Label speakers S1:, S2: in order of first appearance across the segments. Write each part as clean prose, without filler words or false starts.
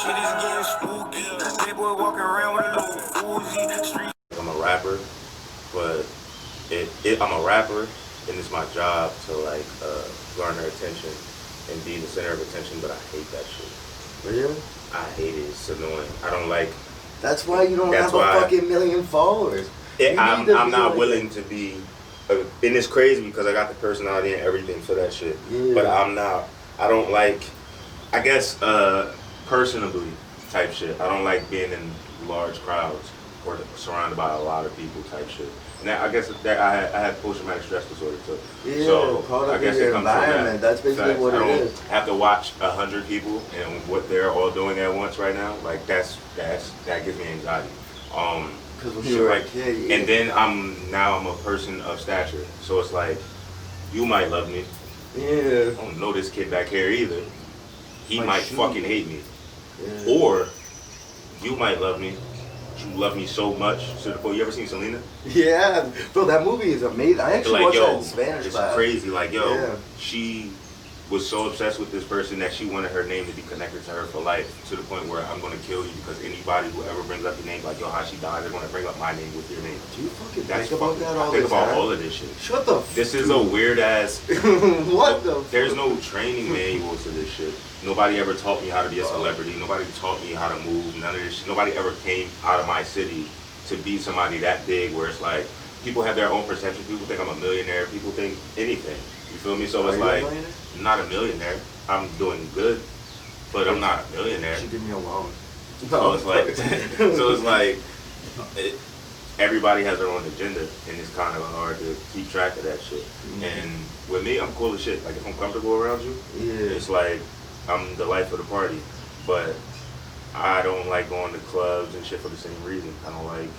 S1: Shit is getting spooky. That boy walking around with a little Uzi. Street.
S2: I'm a rapper, but I'm a rapper, and it's my job to like garner attention and be the center of attention. But I hate that shit.
S3: Really?
S2: I hate it. It's annoying. I don't like.
S3: That's why you don't have a fucking million followers.
S2: I'm not willing to be. And it's crazy because I got the personality and everything for that shit.
S3: Yeah.
S2: But I'm not. I don't like. I guess personably type shit. I don't like being in large crowds or surrounded by a lot of people type shit. And I guess that I had post-traumatic stress disorder too.
S3: Yeah,
S2: so I guess it comes from that.
S3: That's basically what it is.
S2: I have to watch 100 people and what they're all doing at once right now. Like that gives me anxiety.
S3: Because when you were a kid,
S2: and then I'm a person of stature. So it's like, you might love me.
S3: Yeah.
S2: I don't know this kid back here either. He might fucking hate me.
S3: Yeah.
S2: Or you might love me. You love me so much to the point. You ever seen Selena?
S3: Yeah, bro, that movie is amazing. I actually watched that in Spanish.
S2: It's crazy. Like, she was so obsessed with this person that she wanted her name to be connected to her for life, to the point where I'm gonna kill you because anybody who ever brings up your name, like, yo, how she died, they're gonna bring up my name with your name.
S3: Do you fucking think about that all the time?
S2: Think about all of this shit.
S3: Shut the f***.
S2: This is a weird ass.
S3: What the?
S2: There's no training manual to this shit. Nobody ever taught me how to be a celebrity. Nobody taught me how to move. None of this shit. Nobody ever came out of my city to be somebody that big where it's like, people have their own perception. People think I'm a millionaire. People think anything. You feel me? So it's like, I'm not a millionaire. I'm doing good, but I'm not a millionaire.
S3: She give me a loan.
S2: So it's like, everybody has their own agenda, and it's kind of hard to keep track of that shit. Mm-hmm. And with me, I'm cool as shit. Like, if I'm comfortable around you, it's like, I'm the life of the party. But I don't like going to clubs and shit for the same reason. I don't like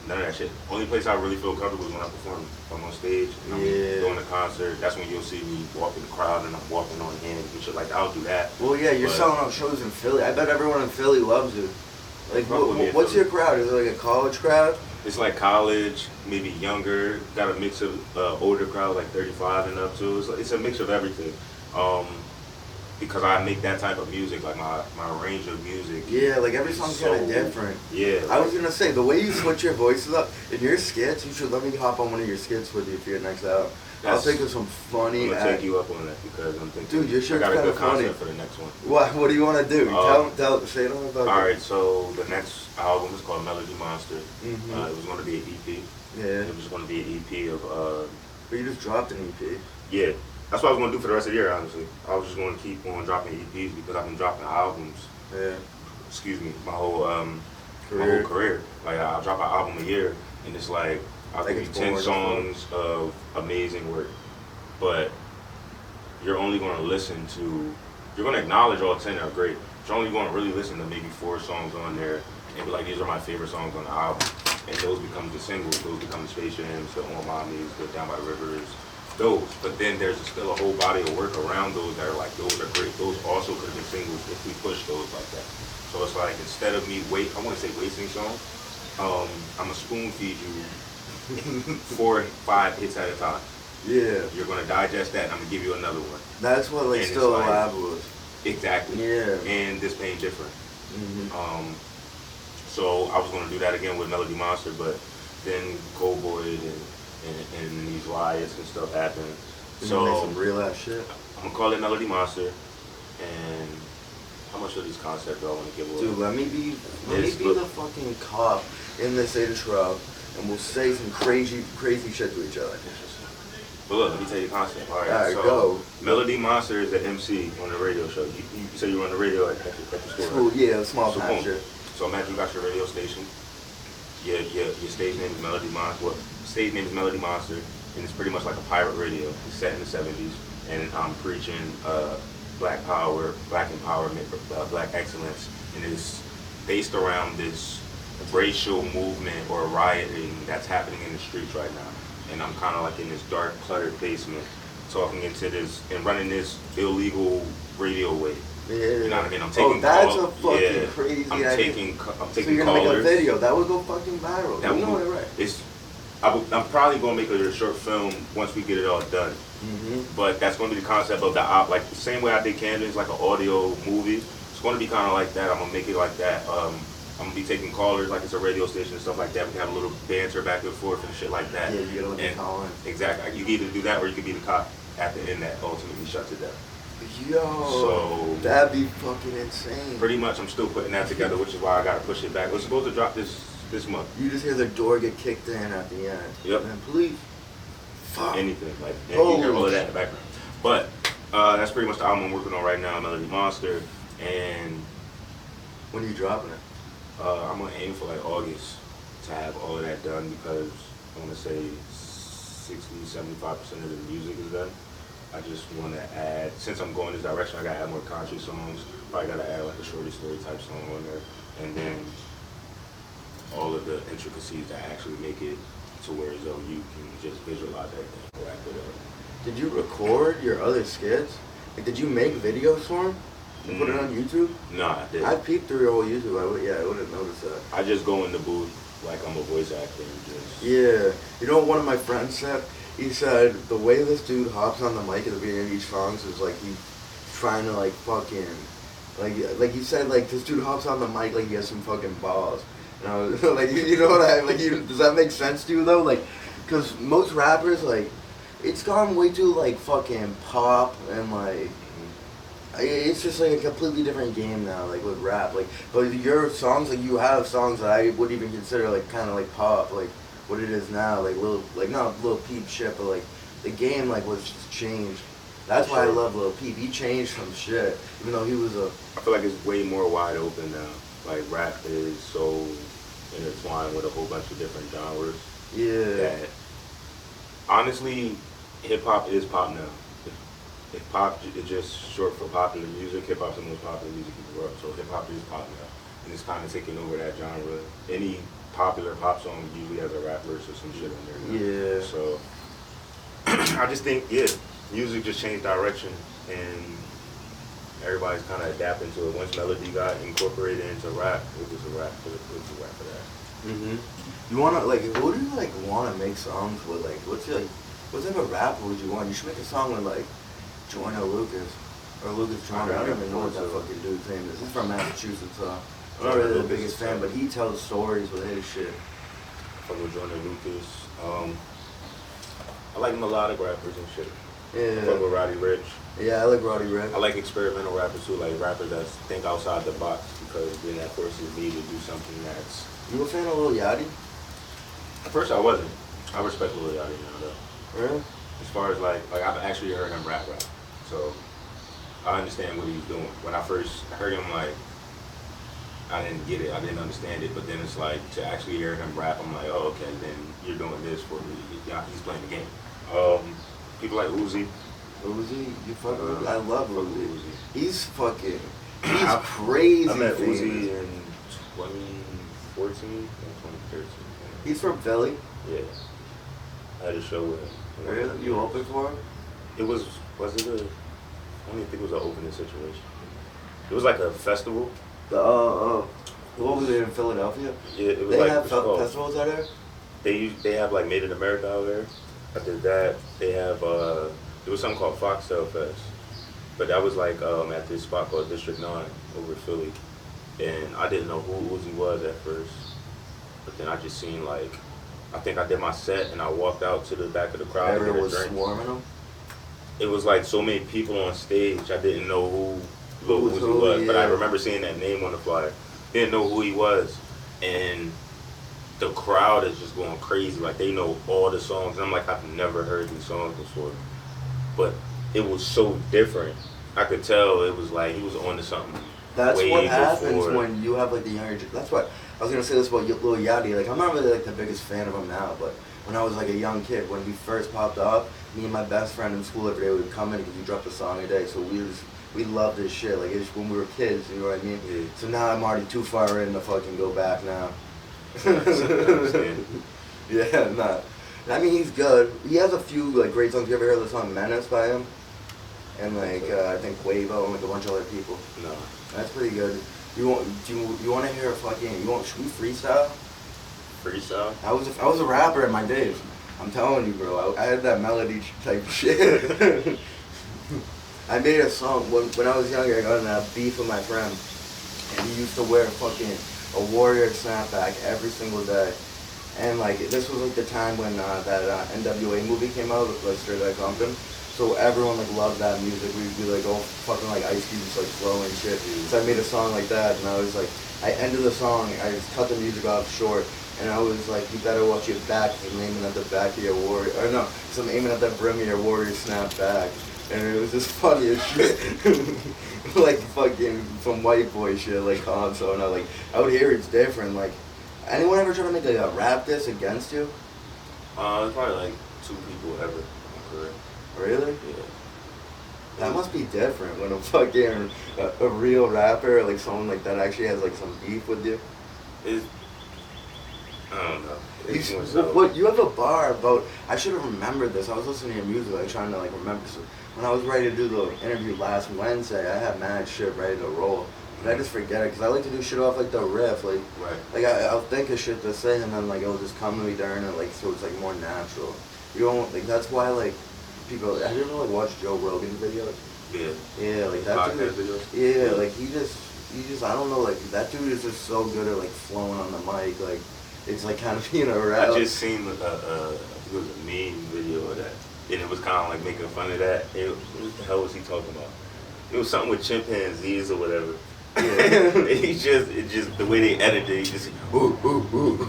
S2: none of that shit. Only place I really feel comfortable is when I perform. If I'm on stage and I'm doing a concert, that's when you'll see me walk in the crowd and I'm walking on hands and shit like that. I'll do that.
S3: Well, yeah, you're selling out shows in Philly. I bet everyone in Philly loves you. Like, what's your crowd? Is it like a college crowd?
S2: It's like college, maybe younger. Got a mix of older crowd, like 35 and up too. It's a mix of everything. Because I make that type of music, like my range of music.
S3: Yeah, like every song's kind of different.
S2: Yeah.
S3: I was gonna say, the way you switch your voices up in your skits, you should let me hop on one of your skits with you for your next album. I'll think of some funny.
S2: I'm gonna take you up on that because I'm thinking.
S3: Dude, your shit's
S2: I got a good
S3: funny.
S2: concept for the next one.
S3: What do you want to do? Say it all about it.
S2: All right, so the next album is called Melody Monster.
S3: Mm-hmm.
S2: It was going to be an EP.
S3: Yeah.
S2: It was going to be an EP of.
S3: But you just dropped an EP.
S2: Yeah. That's what I was going to do for the rest of the year, honestly. I was just going to keep on dropping EPs because I've been dropping albums.
S3: Yeah.
S2: Excuse me, my whole career. Like, I'll drop an album a year, and it's like, I'll give you 10 songs of amazing work. But you're only going to listen to, you're going to acknowledge all 10 are great. But you're only going to really listen to maybe 4 songs on there and be like, these are my favorite songs on the album. And those become the singles, those become the Space Jams, the On Mommies, the Down by the Rivers, those. But then there's still a whole body of work around those that are like, those are great. Those also could have been singles if we push those like that. So it's like, instead of me I want to say wasting songs, I'm a spoon feed you 4 or 5 hits at a time.
S3: Yeah.
S2: You're gonna digest that and I'm gonna give you another one.
S3: That's what like Still Alive was.
S2: Exactly.
S3: Yeah.
S2: And This Pain Different.
S3: Mm-hmm.
S2: So I was gonna do that again with Melody Monster, but then Cold Boyd and these riots and stuff happened.
S3: So make some real ass shit.
S2: I'm gonna call it Melody Monster. And how much of these concepts do I want to give away?
S3: Dude, let me be the fucking cop in this intro, and we'll say some crazy shit to each other.
S2: But look, let me tell you the concept. All right, so
S3: go.
S2: Melody Monster is the MC on the radio show. You said you were on the radio at the store.
S3: Cool, yeah, small time shit.
S2: So imagine you got your radio station. Your stage name is Melody Monster. Well, stage name is Melody Monster, and it's pretty much like a pirate radio. It's set in the 70s, and I'm preaching Black power, Black empowerment, Black excellence, and it's based around this racial movement or rioting that's happening in the streets right now. And I'm kind of like in this dark, cluttered basement, talking into this and running this illegal radio wave.
S3: Yeah.
S2: You know what I mean? I'm taking
S3: that's a fucking crazy idea.
S2: I'm taking
S3: so you're gonna make a video that would go fucking viral.
S2: That
S3: you know it, right?
S2: I'm probably gonna make a short film once we get it all done.
S3: Mm-hmm.
S2: But that's gonna be the concept of like the same way I did Camden, like an audio movie. It's going to be kind of like that. I'm going to make it like that. I'm going to be taking callers like it's a radio station and stuff like that. We can have a little banter back and forth and shit like that.
S3: Yeah, you gotta let me call in.
S2: Exactly. You can either do that or you could be the cop at the end that ultimately shuts it down.
S3: Yo,
S2: So
S3: that'd be fucking insane.
S2: pretty much I'm still putting that together, which is why I got to push it back. We're supposed to drop this month.
S3: You just hear the door get kicked in at the end.
S2: Yep.
S3: And police. Fuck.
S2: Anything. Like, and you hear all of that in the background. But that's pretty much the album I'm working on right now, Melody Monster. And
S3: When are you dropping it?
S2: I'm going to aim for like August to have all of that done because I want to say 60-75% of the music is done. I just want to add, since I'm going this direction, I got to add more country songs. Probably got to add like a shorty story type song on there. And then all of the intricacies that actually make it to where as though you can just visualize everything and wrap it up.
S3: Did you record your other skits? Like, did you make videos for them? And put it on YouTube?
S2: Nah, I didn't.
S3: I peeped through your whole YouTube. I would have noticed that.
S2: I just go in the booth like I'm a voice actor and just...
S3: Yeah. You know what one of my friends said? He said the way this dude hops on the mic at the beginning of each song is like he's trying to like fucking... Like he said, like, this dude hops on the mic like he has some fucking balls. And I was like, you know what I... Like, does that make sense to you, though? Like, because most rappers, like, it's gone way too, like, fucking pop and, like... It's just like a completely different game now, like with rap. Like, but your songs, like you have songs that I would even consider like kind of like pop, like what it is now, like not Lil Peep shit, but like the game like was just changed. That's why I love Lil Peep. He changed some shit, even though he was a.
S2: I feel like it's way more wide open now. Like rap is so intertwined with a whole bunch of different genres.
S3: Yeah.
S2: That honestly, hip hop is pop now. If pop is just short for popular music, hip hop's the most popular music in the world. So hip hop is pop now, and it's kind of taking over that genre. Any popular pop song usually has a rap verse or some shit on there now.
S3: Yeah.
S2: So I just think music just changed direction, and everybody's kind of adapting to it. Once melody got incorporated into rap, it was a rap for that.
S3: Mhm. You wanna like who do you like wanna make songs with? Like what type of rapper would you want? You should make a song with like Joyner Lucas or Lucas Joyner. I don't even know what that fucking dude's name is. He's from Massachusetts. I'm not really the biggest fan, but he tells stories with his shit.
S2: Fuck with Joyner Lucas. I like melodic rappers and shit.
S3: Yeah.
S2: Fuck with Roddy Ricch.
S3: Yeah, I like Roddy Ricch.
S2: I like experimental rappers too, like rappers that think outside the box because then that forces me to do something that's.
S3: You a fan of Lil Yachty?
S2: At first I wasn't. I respect Lil Yachty now though.
S3: Really?
S2: As far as like I've actually heard him rap, so I understand what he's doing. When I first heard him, like I didn't get it, I didn't understand it, but then it's like to actually hear him rap, I'm like, oh okay, then you're doing this for me. Yeah, he's playing the game. People like Uzi.
S3: Uzi, you fuck with? I love Uzi.
S2: Uzi.
S3: He's crazy.
S2: I met
S3: famous.
S2: Uzi in 2014, 2013.
S3: He's from Philly.
S2: Yeah. I had a show with him.
S3: Really? You opened for him?
S2: I don't even think it was an opening situation. It was like a festival.
S3: What was it in Philadelphia?
S2: Yeah, it was
S3: They
S2: like
S3: have festivals out there?
S2: They have like Made in America out there. After that, they have there was something called Foxtail Fest, but that was like at this spot called District 9 over in Philly, and I didn't know who Uzi was at first, but then I just seen like. I think I did my set and I walked out to the back of the crowd.
S3: Everyone was
S2: drink.
S3: swarming them?
S2: It was like so many people on stage. I didn't know who Lil Uzi was,
S3: yeah.
S2: but I remember seeing that name on the flyer. Didn't know who he was, and the crowd is just going crazy. Like they know all the songs. And I'm like, I've never heard these songs before, but it was so different. I could tell it was like he was on to something.
S3: That's
S2: way
S3: what happens
S2: before.
S3: when you have like the younger. That's what I was gonna say this about Lil Yachty. Like I'm not really like the biggest fan of him now, but when I was like a young kid, when he first popped up, me and my best friend in school every day would come in because he dropped a song a day. So we loved this shit. Like it's when we were kids, you know what I mean?
S2: Yeah.
S3: So now I'm already too far in to fucking go back now. Yeah, nah. I mean he's good. He has a few like great songs. You ever heard the song Menace by him? And like I think Quavo and like a bunch of other people.
S2: No.
S3: That's pretty good. You want to hear a fucking? Should we freestyle?
S2: Freestyle?
S3: I was a rapper in my days. I'm telling you, bro. I had that melody type shit. I made a song when I was younger. I got in a beef with my friend, and he used to wear fucking a Warrior snapback every single day. And like this was like the time when that NWA movie came out, like Straight Outta Compton. So everyone like loved that music. We'd be like, oh fucking like Ice Cube's like flow and shit. So I made a song like that, and I was like, I ended the song. I just cut the music off short. And I was like, you better watch your back, because I'm aiming at the back of your Warrior, or no, so I'm aiming at the brim of your Warrior snapback. And it was just funny as shit. Like fucking some white boy shit, like console. And out here it's different. Like, anyone ever try to make like a rap diss against you?
S2: It's probably like 2 people ever in my career.
S3: Really?
S2: Yeah.
S3: That must be different when a fucking, a real rapper, like someone like that actually has like some beef with you.
S2: I don't know.
S3: You have a bar about, I should have remembered this. I was listening to your music, like trying to like remember. So when I was ready to do the interview last Wednesday, I had mad shit ready to roll. But I just forget it, because I like to do shit off like the riff. Like,
S2: right.
S3: Like I'll think of shit to say, and then like it'll just come to me during it, like, so it's like more natural. You don't, like, that's why like people, have you ever like watched Joe Rogan videos?
S2: Yeah.
S3: Yeah, like that dude.
S2: Videos?
S3: Yeah, like he just, I don't know, like that dude is just so good at like flowing on the mic, like it's like kind of being a rap.
S2: I just seen it was a meme video of that, and it was kind of like making fun of that. What the hell was he talking about? It was something with chimpanzees or whatever. Yeah. It just the way they edited it, he just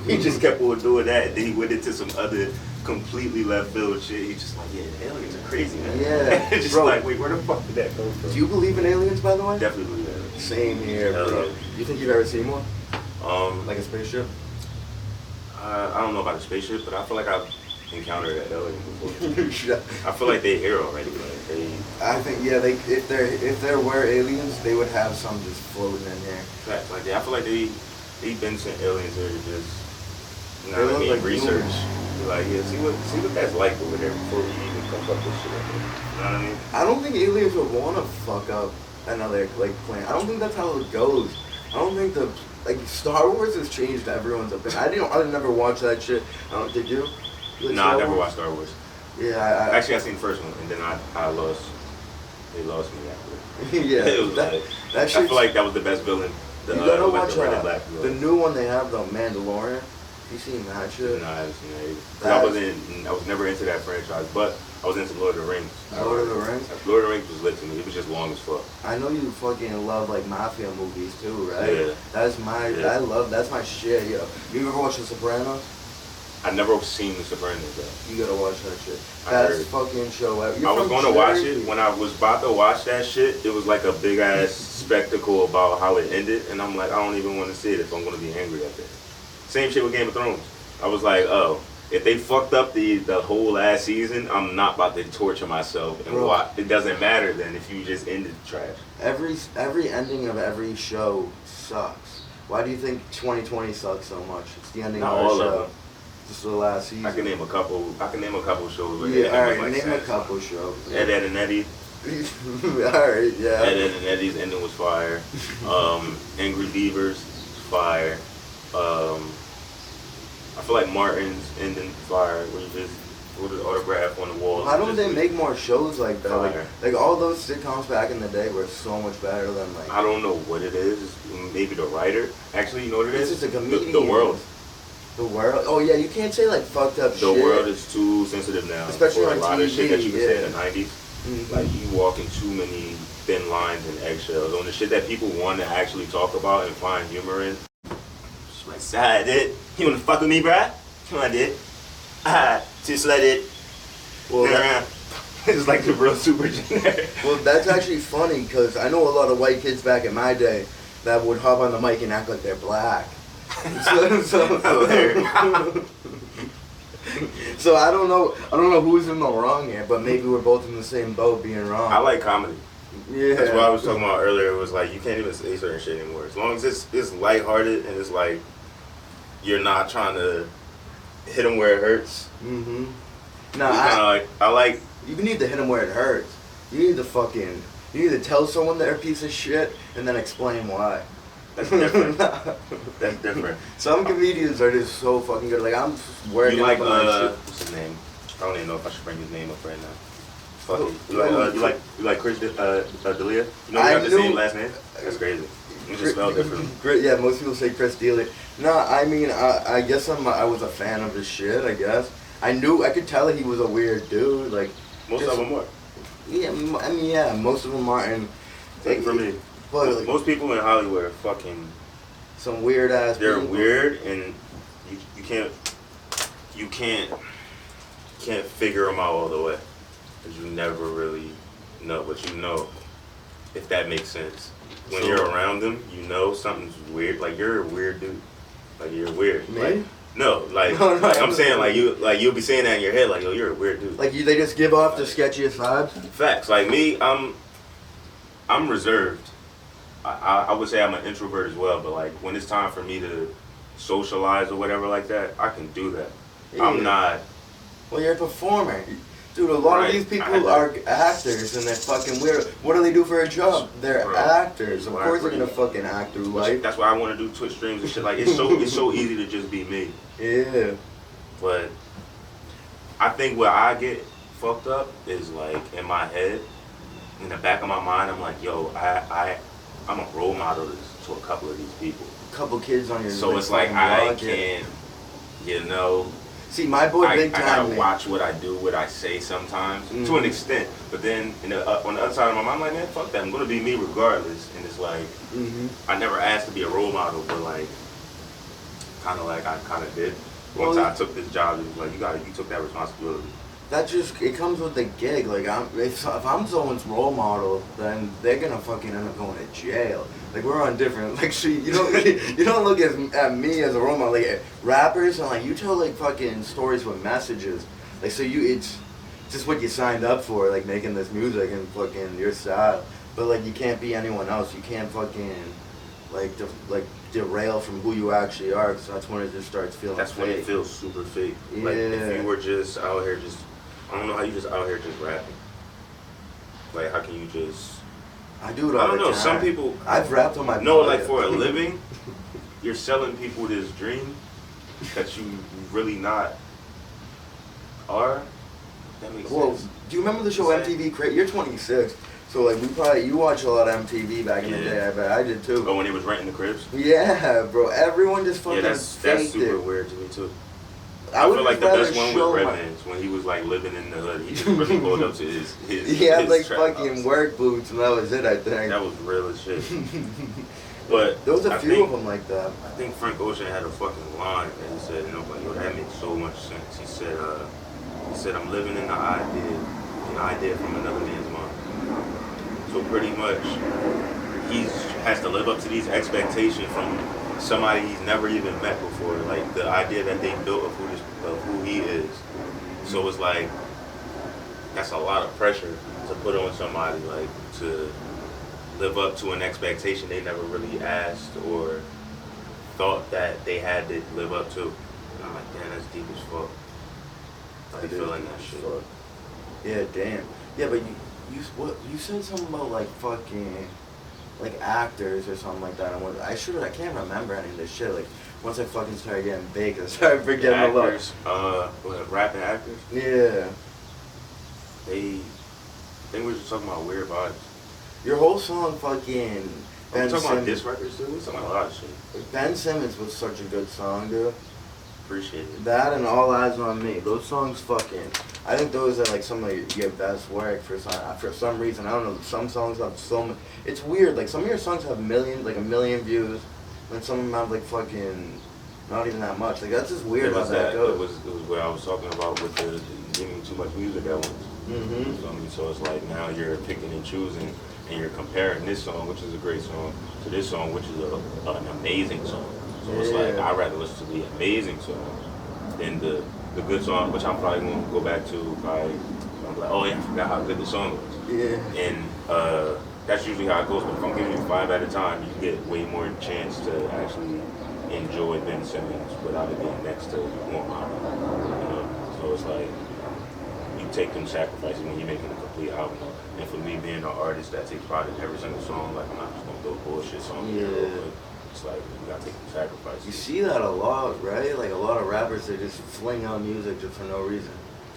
S2: he just kept on doing that, and then he went into some other completely left field shit. He's just like, yeah, the aliens are crazy, man.
S3: Yeah.
S2: Just
S3: bro,
S2: like, wait, where the fuck did that come from?
S3: Do you believe in aliens, by the way?
S2: Definitely believe in aliens.
S3: Same here, bro.
S2: Yeah.
S3: You think you've ever seen one?
S2: Like
S3: a spaceship?
S2: I don't know about a spaceship, but I feel like I've encountered an alien before. I feel like they're here already. Like
S3: I think if there were aliens, they would have some just floating in here.
S2: Facts, like I feel like they've been sent aliens here to just, you know
S3: They
S2: what I
S3: look
S2: mean,
S3: like
S2: research. Like, yeah, see what that's like over there before we even come up with shit like that. You know what I mean?
S3: I don't think aliens would want to fuck up another like planet. I don't think that's how it goes. I don't think Star Wars has changed everyone's opinion. I never watched that shit. Did you?
S2: No, I never watched Star Wars.
S3: Yeah,
S2: actually I seen the first one, and then I lost. They lost me after.
S3: Yeah,
S2: it was that I feel like that was the best villain.
S3: You gotta watch
S2: black
S3: the new one they have though, Mandalorian. You seen that shit?
S2: No, I haven't seen that either. I was never into that franchise, but I was into Lord of the Rings.
S3: Lord of the Rings?
S2: Lord of the Rings was lit to me. It was just long as fuck.
S3: I know you fucking love like mafia movies too, right?
S2: Yeah.
S3: That's my shit, yo. You ever watch The Sopranos?
S2: I never seen The Sopranos though.
S3: You gotta watch that shit.
S2: Best
S3: fucking show ever.
S2: I was gonna watch it. When I was about to watch that shit, it was like a big ass spectacle about how it ended, and I'm like, I don't even want to see it if I'm gonna be angry at that. Same shit with Game of Thrones. I was like, oh, if they fucked up the whole last season, I'm not about to torture myself and watch. It doesn't matter then if you just ended trash.
S3: Every ending of every show sucks. Why do you think 2020 sucks so much? It's the ending
S2: Not
S3: of our
S2: all
S3: show.
S2: of them.
S3: Just the last season.
S2: I can name a couple shows. Where
S3: Yeah, alright,
S2: like
S3: name a couple shows.
S2: Ed, Ed and Eddie.
S3: Alright, yeah.
S2: Ed and Eddie's ending was fire. Angry Beavers, fire. I feel like Martin's ending fire, where you just put an autograph on the wall.
S3: Why don't they make more shows like that?
S2: Fire.
S3: Like all those sitcoms back in the day were so much better than like.
S2: I don't know what it is. Maybe the writer. Actually, you know what it is?
S3: It's just a comedian.
S2: The world.
S3: The world? Oh yeah, you can't say like fucked up shit.
S2: The world is too sensitive now.
S3: Especially
S2: for
S3: on
S2: a lot
S3: TV,
S2: of shit that you could say in the 90s.
S3: Mm-hmm.
S2: Like, you walking too many thin lines and eggshells on the shit that people want to actually talk about and find humor in. Just like, side it. You wanna fuck with me, bruh? Come on, dude. Just let it. Well, it's like the real super generic.
S3: Well, that's actually funny because I know a lot of white kids back in my day that would hop on the mic and act like they're black. So I don't know who's in the wrong here, but maybe we're both in the same boat being wrong.
S2: I like comedy.
S3: Yeah.
S2: That's what I was talking about earlier. It was like, you can't even say certain shit anymore. As long as it's lighthearted and it's like, you're not trying to hit them where it hurts.
S3: Mm-hmm. No,
S2: I like.
S3: You need to hit them where it hurts. You need to tell someone they're a piece of shit and then explain why.
S2: That's different. That's different.
S3: Some comedians are just so fucking good. Like, I'm working
S2: you like,
S3: on that shit.
S2: what's his name? I don't even know if I should bring his name up right now. Fuck it. You like Chris D'Elia? You know we
S3: I
S2: got the
S3: knew-
S2: same last name? That's crazy. We just spelled differently.
S3: Great, yeah, most people say Chris D'Elia. No, I mean, I guess I was a fan of his shit, I guess. I could tell he was a weird dude, like.
S2: Most of them are.
S3: Yeah, I mean, yeah, most of them are, and.
S2: Take it from me.
S3: But, like,
S2: most people in Hollywood are fucking.
S3: some weird ass
S2: They're
S3: people.
S2: weird, and you can't figure them out all the way, because you never really know. But you know, if that makes sense. When you're around them, you know something's weird. Like you're a weird dude. Like you're weird.
S3: Me?
S2: Like, no, like I'm saying, you'll be saying that in your head, like yo, you're a weird dude.
S3: Like they just give off the sketchiest vibes.
S2: Facts. Like me, I'm reserved. I would say I'm an introvert as well, but like when it's time for me to socialize or whatever like that, I can do that.
S3: Yeah.
S2: I'm not.
S3: Well, you're a performer. Dude, a lot of these people are actors and they're fucking weird. What do they do for a job? They're actors. Of course they're gonna fucking act through life.
S2: That's why I want to do Twitch streams and shit. Like it's so easy to just be me.
S3: Yeah.
S2: But I think where I get fucked up is like in my head, in the back of my mind, I'm like, yo, I'm a role model to a couple of these people.
S3: A couple kids on your.
S2: So it's like I can't, you know.
S3: See, my boy Big
S2: I
S3: Time.
S2: gotta watch what I do, what I say sometimes, to an extent. But then on the other side of my mind, I'm like, man, fuck that. I'm gonna be me regardless. And it's like, I never asked to be a role model, but like, kind of did. Once I took this job, it was like, you took that responsibility.
S3: That just, it comes with the gig. Like, if I'm someone's role model, then they're gonna fucking end up going to jail. Like, we're on different, like, you don't look at me as a role model. Like, rappers, and like, you tell, like, fucking stories with messages. Like, so it's just what you signed up for, like, making this music and fucking your style. But, like, you can't be anyone else. You can't fucking, like, derail from who you actually are, because that's when it just starts feeling
S2: That's
S3: fake.
S2: when it feels super fake.
S3: Yeah.
S2: Like, if you were just out here I don't know how you just out here just rapping. Like, how can you just...
S3: I do it all the time.
S2: Some people...
S3: I've rapped on my
S2: No,
S3: podcast.
S2: like, for a living, you're selling people this dream that you really not are. That makes sense.
S3: Do you remember the show MTV Crate? You're 26, so like you watch a lot of MTV back in the day. I bet I did too.
S2: Oh, when he was renting the cribs?
S3: Yeah, bro. Everyone just fucking
S2: that's super weird to me too. I feel like the best one was Redman's when he was like living in the hood. He just really pulled up to his
S3: He had like fucking
S2: house.
S3: Work boots, and that was it. I think
S2: that was real as shit. But
S3: there was a few of them like that.
S2: I think Frank Ocean had a fucking line that he said, and I'm like, yo, that makes so much sense. He said, I'm living in the idea from another man's mind. So pretty much, he has to live up to these expectations from somebody he's never even met before. Like the idea that they built of who he is. So it's like that's a lot of pressure to put on somebody, like to live up to an expectation they never really asked or thought that they had to live up to. And I'm like, damn, that's deep as fuck. Like feeling that shit.
S3: Fuck. Yeah, damn. Yeah, but you said something about like fucking like actors or something like that. I can't remember any of this shit. Like once I fucking started getting big, I started forgetting a lot.
S2: Actors, rapping actors.
S3: Yeah.
S2: I think we were just talking about weird vibes.
S3: Your whole song fucking.
S2: We're talking about diss records too. We're talking about a lot of shit.
S3: Ben Simmons was such a good song, dude.
S2: Appreciate it.
S3: That and All Eyes on Me. Those songs fucking. I think those are like some of your best work for some reason. I don't know. Some songs have so much. It's weird. Like some of your songs have a million views, and some of them have like fucking not even that much. Like that's just weird how that goes.
S2: It was what I was talking about with the giving too much music at once.
S3: Mm-hmm.
S2: So it's like now you're picking and choosing, and you're comparing this song, which is a great song, to this song, which is an amazing song. So it's like I'd rather listen to the amazing song than the good song, which I'm probably gonna go back to. I'm like, oh yeah, I forgot how good the song was.
S3: Yeah.
S2: And that's usually how it goes. But if I'm giving you 5 at a time, you get way more chance to actually enjoy Ben Simmons without it being next to one album. So it's like you take them sacrifices when you're making a complete album. And for me, being an artist that takes pride in every single song, like I'm not just gonna go bullshit song.
S3: Yeah.
S2: It's like you gotta take some sacrifices.
S3: You see that a lot, right? Like a lot of rappers, they just fling out music just for no reason.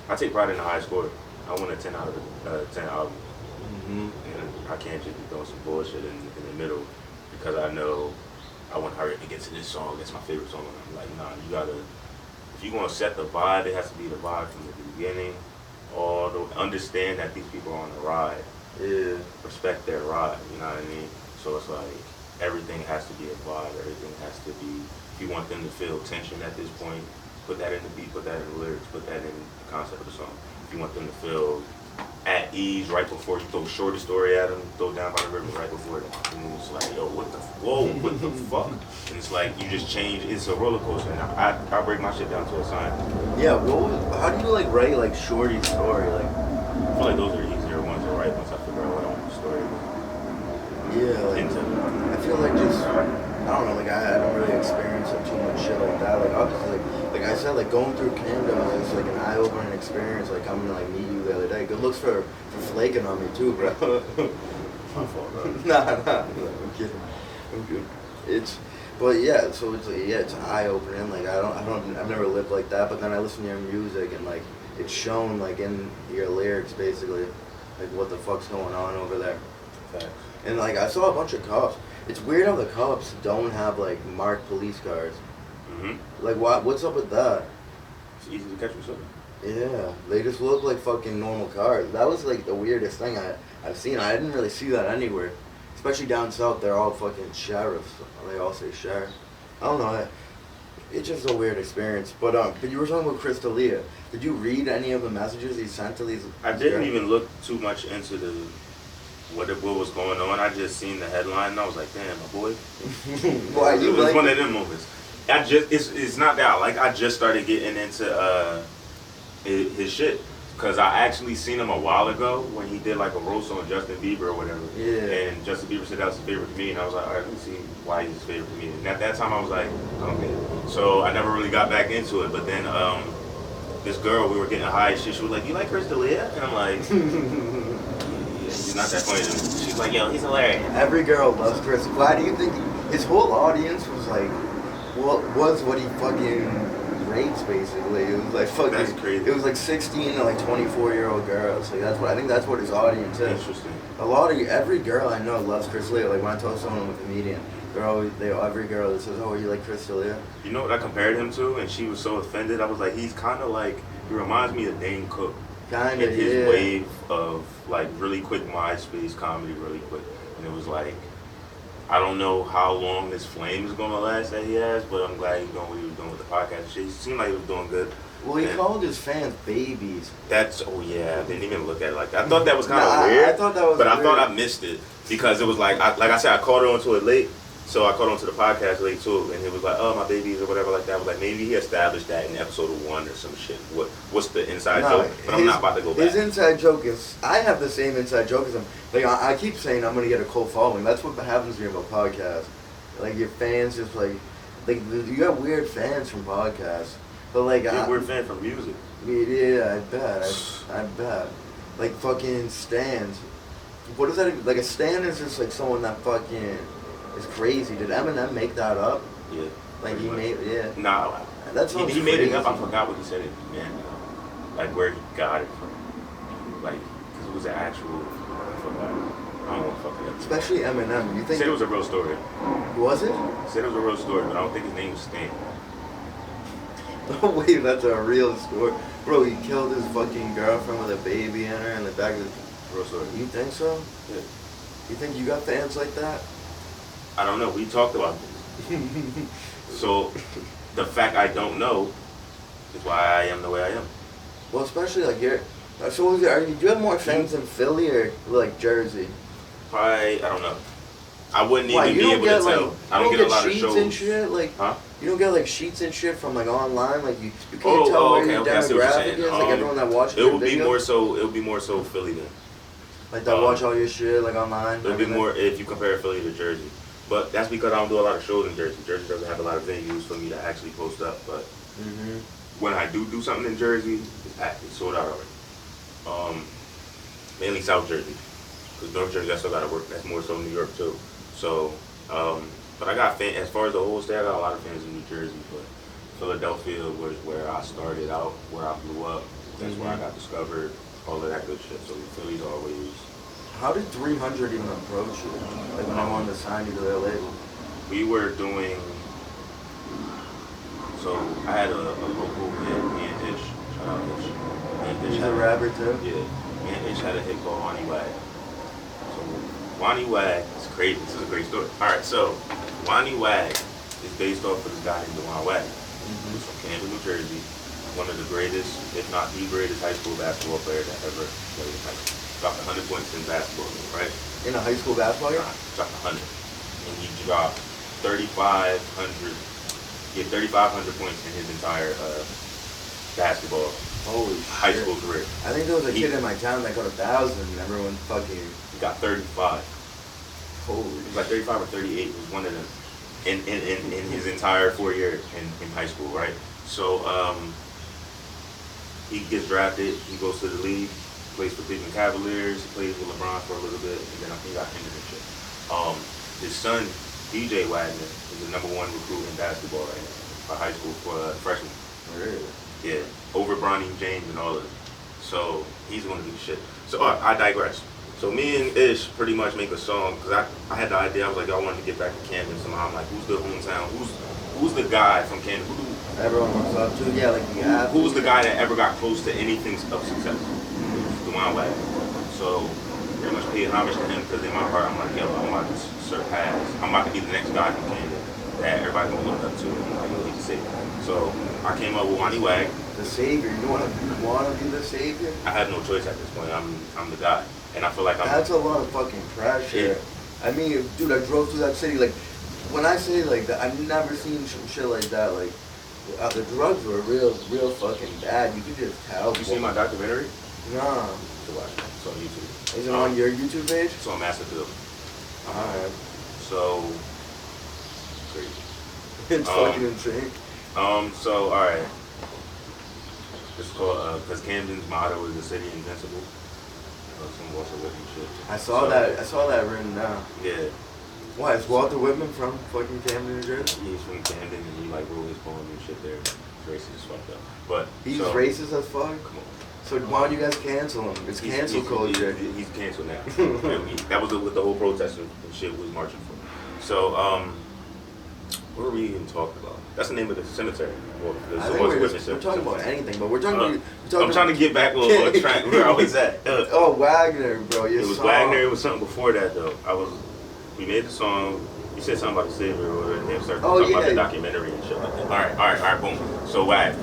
S2: I take pride in the high score. I want a 10 out of 10 album.
S3: Mm-hmm.
S2: And I can't just be throwing some bullshit in the middle because I know I want her to get to this song. That's my favorite song. I'm like, nah, you gotta, if you're gonna set the vibe, it has to be the vibe from the beginning. All the, understand that these people are on a ride.
S3: Yeah.
S2: Respect their ride, you know what I mean? So it's like, everything has to be a vibe. Everything has to be, if you want them to feel tension at this point, put that in the beat, put that in the lyrics, put that in the concept of the song. If you want them to feel at ease right before you throw Shorty Story at them, throw Down by the River right before them. And it's like, yo, what the fuck? And it's like, you just change, it's a roller coaster. And I break my shit down to a science.
S3: Yeah, how do you like write like Shorty Story? Like,
S2: I feel like those are easier ones to write once I figure out what I want the story to be.
S3: yeah, like, I feel like just, I don't know, like I don't really experience like too much shit like that. Like obviously, like I said, like going through Camden was just like an eye-opening experience. Like coming to like meet you the other day. Good looks for flaking on me too, bro.
S2: My fault, bro.
S3: Nah, I'm kidding. I'm good. But yeah, so it's like, yeah, it's eye-opening. Like I've never lived like that. But then I listen to your music and like it's shown like in your lyrics basically, like what the fuck's going on over there.
S2: Facts.
S3: And like I saw a bunch of cops. It's weird how the cops don't have like marked police cars.
S2: Mm-hmm.
S3: Like what's up with that?
S2: It's easy to catch with something.
S3: Yeah, they just look like fucking normal cars. That was like the weirdest thing I've seen. I didn't really see that anywhere. Especially down south, they're all fucking sheriffs. They all say sheriff. I don't know. It's just a weird experience. But you were talking about Chris D'Elia. Did you read any of the messages he sent to these?
S2: I didn't even look too much into what was going on. I just seen the headline and I was like, damn, my boy.
S3: Why you
S2: it was
S3: like
S2: one of them moments. It's not that I just started getting into his shit because I actually seen him a while ago when he did like a roast on Justin Bieber or whatever.
S3: Yeah.
S2: And Justin Bieber said that was his favorite to me, and I was like, all right, let me see why he's his favorite to me. And at that time, I was like, okay. So I never really got back into it. But then this girl, we were getting high and shit. She was like, you like Chris D'Elia? And I'm like, yeah, he's not that funny to me. She's like, yo, he's hilarious.
S3: Every girl loves Chris. Why do you think his whole audience was like, what he fucking rates basically? It was like fucking.
S2: That's crazy.
S3: It was like 16 to like 24-year-old girls. Like I think that's what his audience is.
S2: Interesting.
S3: Every girl I know loves Chris D'Elia. Like when I talk to someone with a comedian, every girl that says, oh, you like Chris D'Elia?
S2: You know what I compared him to? And she was so offended. I was like, he's kind of like, he reminds me of Dane Cook.
S3: Kind
S2: In
S3: of,
S2: his
S3: yeah.
S2: wave of like really quick MySpace comedy, really quick. And it was like, I don't know how long this flame is going to last that he has, but I'm glad he's doing what he was doing with the podcast and shit. He seemed like he was doing good.
S3: Well, he called his fans babies.
S2: Oh yeah, I didn't even look at it like that. I thought that was kind of weird.
S3: I thought that was
S2: but
S3: weird.
S2: I thought I missed it because it was like I said, I caught onto it late. So I caught onto the podcast late too, and it was like, oh, my babies or whatever like that. I was like, maybe he established that in episode 1 or some shit. What's the inside joke? But I'm not about to go back.
S3: His inside joke is, I have the same inside joke as him. Like I keep saying I'm gonna get a cult following. That's what happens to you about podcasts. Like your fans just like you got weird fans from podcasts. But like
S2: we're a fan from music.
S3: Yeah, I bet. I bet. Like fucking stands. What is that? Like a stand is just like someone that fucking is crazy. Did Eminem make that up?
S2: Yeah.
S3: Like he made, yeah.
S2: Nah.
S3: That sounds
S2: he made it up. I
S3: crazy.
S2: forgot what he said it meant. Like where he got it from. Like, because it was an actual. I forgot. I don't want to fuck it up.
S3: Especially Eminem. You
S2: He
S3: think
S2: said it was a real story.
S3: was it?
S2: He said it was a real story, but I don't think his name was Stan.
S3: Oh wait, that's a real story. Bro, he killed his fucking girlfriend with a baby in her in the back of the...
S2: Real story.
S3: You think so?
S2: Yeah.
S3: You think you got fans like that?
S2: I don't know. We talked about this. So, the fact I don't know is why I am the way I am.
S3: Well, especially like you're... So do you have more fans in Philly or like Jersey?
S2: Probably, I don't know. I wouldn't
S3: Why,
S2: even
S3: you
S2: be
S3: don't
S2: able
S3: get
S2: to
S3: like
S2: tell. I don't get a lot of
S3: sheets
S2: shows.
S3: and shit? Like,
S2: Huh?
S3: you don't get like sheets and shit from like online? Like you can't tell where your
S2: I see what you're
S3: demographic
S2: saying.
S3: is? Like everyone that watches
S2: It
S3: your
S2: would be
S3: video?
S2: It would be more so Philly then.
S3: Like that watch all your shit like online?
S2: It would be more if you compare Philly to Jersey. But that's because I don't do a lot of shows in Jersey. Jersey doesn't have a lot of venues for me to actually post up. But when I do something in Jersey, it's sold out already. Mainly South Jersey. Because North Jersey, I still got to work. That's more so New York too. So, but I got fans, as far as the whole state, I got a lot of fans in New Jersey. But Philadelphia was where I started out, where I blew up. That's where I got discovered. all of that good shit. So Philly's always.
S3: How did 300 even approach you? Like when I wanted to sign you to their label?
S2: We were doing. So I had a local hit, me and Ish. Shout out Ish. Me and Ish
S3: He's
S2: had
S3: a rapper too?
S2: Yeah. Me and Ish had a hit called Wani Wag. So Wani Wag is crazy. This is a great story. Alright, so Wani Wag is based off of this guy named Dewan Wag. He's from Camden, New Jersey. One of the greatest, if not the greatest high school basketball player that ever played in high school. Dropped 100 points in basketball, right?
S3: In a high school basketball game?
S2: Dropped 100. And he dropped 3,500 points in his entire basketball
S3: Holy
S2: high
S3: shit.
S2: school career.
S3: I think there was a kid in my town that got 1,000 and everyone fucking...
S2: He got 35.
S3: Holy
S2: It was like 35 or 38. It was one of them in his entire 4 years in high school, right? So he gets drafted. He goes to the league. Plays for Cleveland Cavaliers. He plays with LeBron for a little bit, and then he got injured and shit. His son, DJ Wagner, is the #1 recruit in basketball right now for high school for freshman.
S3: Really?
S2: Yeah, over Bronny James and all of them. So he's going to do shit. So I digress. So me and Ish pretty much make a song because I had the idea. I was like, I wanted to get back to Camden somehow. I'm like, who's the hometown? Who's the guy from Camden?
S3: Everyone looks up to, yeah, like the athlete.
S2: Who was the guy that ever got close to anything of success? Dewan Wag. So pretty much paid homage to him because in my heart I'm like, yo, I'm about to surpass. I'm about to be the next guy from Camden that everybody's gonna look up to. And I'm like, yo, he's the savior. So I came up with Wani Wag.
S3: The savior. You want to be the savior?
S2: I had no choice at this point. I'm the guy, and I feel like I'm.
S3: That's a lot of fucking pressure. Yeah. I mean, dude, I drove through that city. Like, when I say like that, I've never seen some shit like that. Like, the drugs were real fucking bad. You could just tell.
S2: You seen my documentary?
S3: Nah.
S2: To watch it. It's on YouTube.
S3: Is it on your YouTube page?
S2: It's on Massive Bill.
S3: Alright.
S2: So crazy.
S3: It's fucking insane.
S2: So alright. It's called because Camden's motto is the city invincible. Some Walter Whitman shit.
S3: I saw that written down.
S2: Yeah.
S3: Why, is Walter Whitman from fucking Camden, New Jersey?
S2: He's from Camden and he like wrote his poem and shit there. It's racist as fucked up. But
S3: he's racist as fuck?
S2: Come on.
S3: So why don't you guys cancel him? It's cancel culture.
S2: He's canceled now. That was what the whole protest and shit was marching for. So, what were we even talking about? That's the name of the cemetery. Well,
S3: I think we're talking about anything, but we're talking
S2: I'm trying to get back on track. Where I was at.
S3: Oh, Wagner, bro.
S2: It was Wagner. It was something before that, though. We made the song. You said something about the savior or whatever. They started talking about the documentary and shit like that. All right, boom. So Wagner.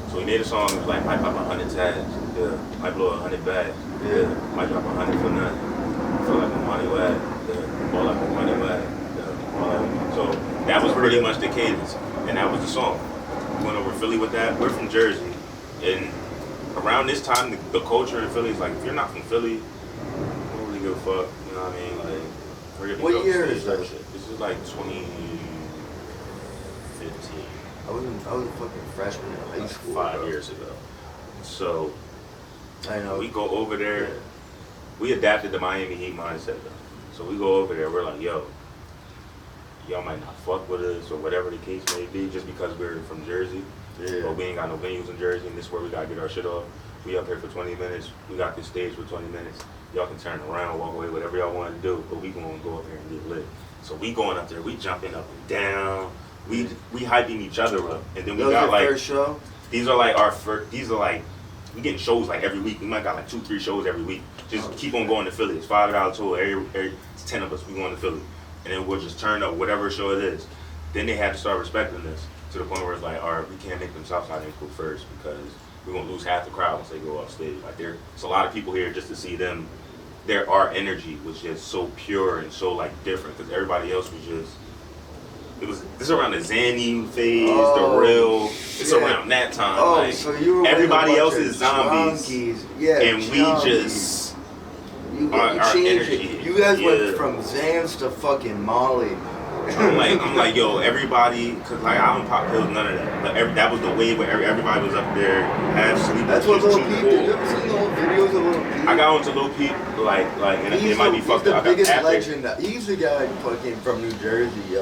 S2: So we made a song. It was like, might pop 100 tags. Yeah. Might blow 100 bags. Yeah. Might drop 100 for nothing. Feel like a money wag. Yeah. All like a money wag. Yeah. So that was pretty much the cadence. And that was the song. We went over Philly with that. We're from Jersey. And around this time, the culture in Philly is like, if you're not from Philly, you don't really give a fuck. You know what I mean? Like,
S3: what year is that?
S2: This is like 2015.
S3: I was a fucking freshman in high school.
S2: 5 years ago. So,
S3: I know.
S2: we go over there. Yeah. We adapted the Miami Heat mindset though. So we go over there. We're like, yo, y'all might not fuck with us or whatever the case may be, just because we're from Jersey. Yeah. But we ain't got no venues in Jersey, and this is where we gotta get our shit off. We up here for 20 minutes. We got this stage for 20 minutes. Y'all can turn around, walk away, whatever y'all want to do. But we gonna go up here and get lit. So we going up there. We jumping up and down. We hyping each other up, and then we got like
S3: first show.
S2: These are like our first. These are like we getting shows like every week. We might got like 2-3 shows every week. Just keep on going to Philly. It's $5 tour. It's 10 of us. We going to Philly, and then we'll just turn up whatever show it is. Then they had to start respecting this to the point where it's like, all right, we can't make them Southside Info first because we're gonna lose half the crowd once they go off stage. Like it's a lot of people here just to see them. Our energy was just so pure and so like different because everybody else was just. This is around the Zanny phase, the real. It's around that time.
S3: Oh,
S2: like,
S3: so you were
S2: everybody else is zombies,
S3: yeah,
S2: and we just our energy.
S3: You guys went from Zans to fucking Molly.
S2: I'm like, yo, everybody, cause like I don't pop pills, none of that. But that was the wave where everybody was up there, half sleep.
S3: That's what Lil Peep did. You ever seen the old videos of Lil Peep?
S2: I got onto Lil Peep, and it might be fucked up.
S3: He's the biggest legend. He's the guy fucking from New Jersey, yo.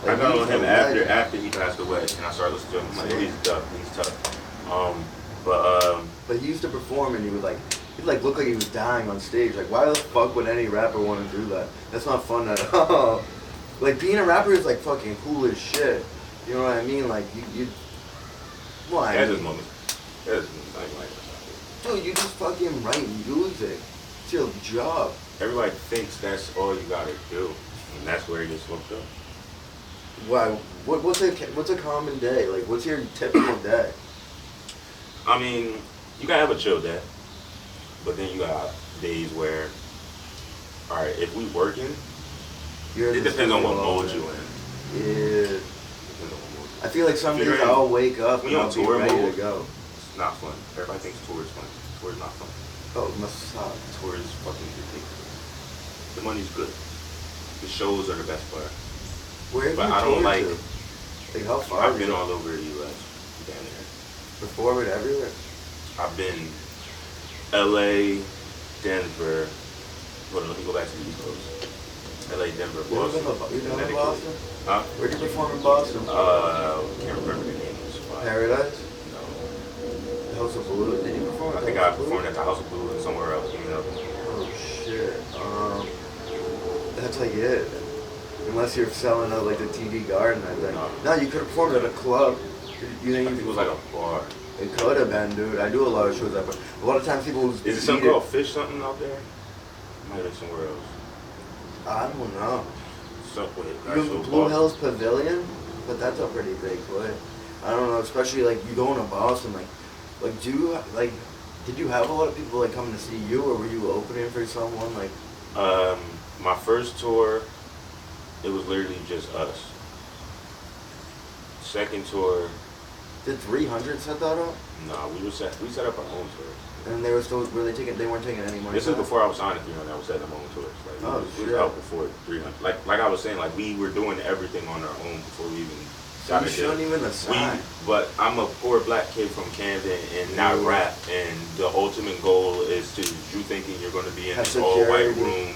S2: Like, I got on him after he passed away, and I started listening to him. I'm like, he's tough. But
S3: he used to perform, and he would like He like looked like he was dying on stage. Like, why the fuck would any rapper want to do that? That's not fun at all. Like, being a rapper is like fucking cool as shit. You know what I mean? Like, you well, I
S2: That's
S3: mean,
S2: his moment. That's his moment.
S3: dude, you just fucking write music. It's your job.
S2: Everybody thinks that's all you gotta do, and that's where it gets fucked up.
S3: Why? What's a common day? Like, what's your typical day?
S2: I mean, you gotta have a chill day, but then you got days where, all right, if we working, it depends on what mode you in.
S3: Yeah.
S2: Depends on what mode.
S3: I feel like some days I'll wake up and
S2: on
S3: I'll be
S2: tour
S3: ready
S2: mode,
S3: to go.
S2: It's not fun. Everybody thinks tour is fun. Tour is not fun.
S3: Oh, it must suck.
S2: Tour is fucking ridiculous. The money's good. The shows are the best part.
S3: Where have
S2: But
S3: you
S2: I don't
S3: toured
S2: like.
S3: to? Like, how far?
S2: I've been all over the U.S. Down there.
S3: Performing everywhere.
S2: I've been L.A., Denver. Hold on, let me go back to the East Coast. L.A., Denver,
S3: You ever
S2: Boston.
S3: been to
S2: Connecticut.
S3: Boston?
S2: Huh?
S3: Where'd you perform in Boston?
S2: Can't remember the name of the spot.
S3: Paradise?
S2: No.
S3: The House of Blue? Did you perform
S2: I
S3: at
S2: think
S3: the
S2: I
S3: House of Blue?
S2: performed at the House of Blue and somewhere else. You know.
S3: Oh shit. That's like it. Unless you're selling out like the TD Garden, I think. No, you could have performed at a club. You
S2: I
S3: think
S2: think it was like a bar.
S3: It could have been, dude. I do a lot of shows at, but a lot of times people.
S2: Is it something called Fish something out there? Might have been somewhere else.
S3: I don't know.
S2: Subway.
S3: You have Blue Hills Pavilion, but that's a pretty big place. I don't know, especially like you going to Boston, like do you like did you have a lot of people like coming to see you, or were you opening for someone like?
S2: My first tour, it was literally just us. Second tour,
S3: Did 300 set that up?
S2: nah, we set up our own tours.
S3: And they weren't taking any money.
S2: This
S3: for
S2: is
S3: that?
S2: before I was signed to 300. I was setting up my own tours. Like we
S3: shit.
S2: was out before 300. Like I was saying, like we were doing everything on our own before we even
S3: So you
S2: got
S3: shouldn't even assign.
S2: But I'm a poor black kid from Camden and not rap, and the ultimate goal is to you thinking you're going to be in
S3: Have
S2: this all-white
S3: security.
S2: room,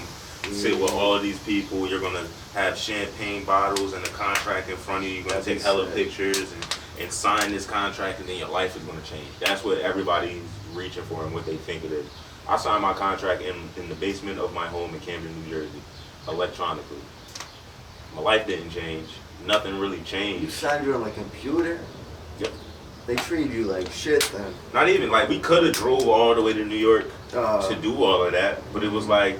S2: sit with all of these people, you're going to have champagne bottles and a contract in front of you, you're going to
S3: That'd
S2: take
S3: be
S2: hella
S3: sick.
S2: pictures and sign this contract, and then your life is going to change. That's what everybody's reaching for and what they think it is. I signed my contract in the basement of my home in Camden, New Jersey, electronically. My life didn't change. Nothing really changed.
S3: You signed you on a computer.
S2: Yep.
S3: They treated you like shit then.
S2: Not even like we could have drove all the way to New York
S3: Uh,
S2: to do all of that, but it was like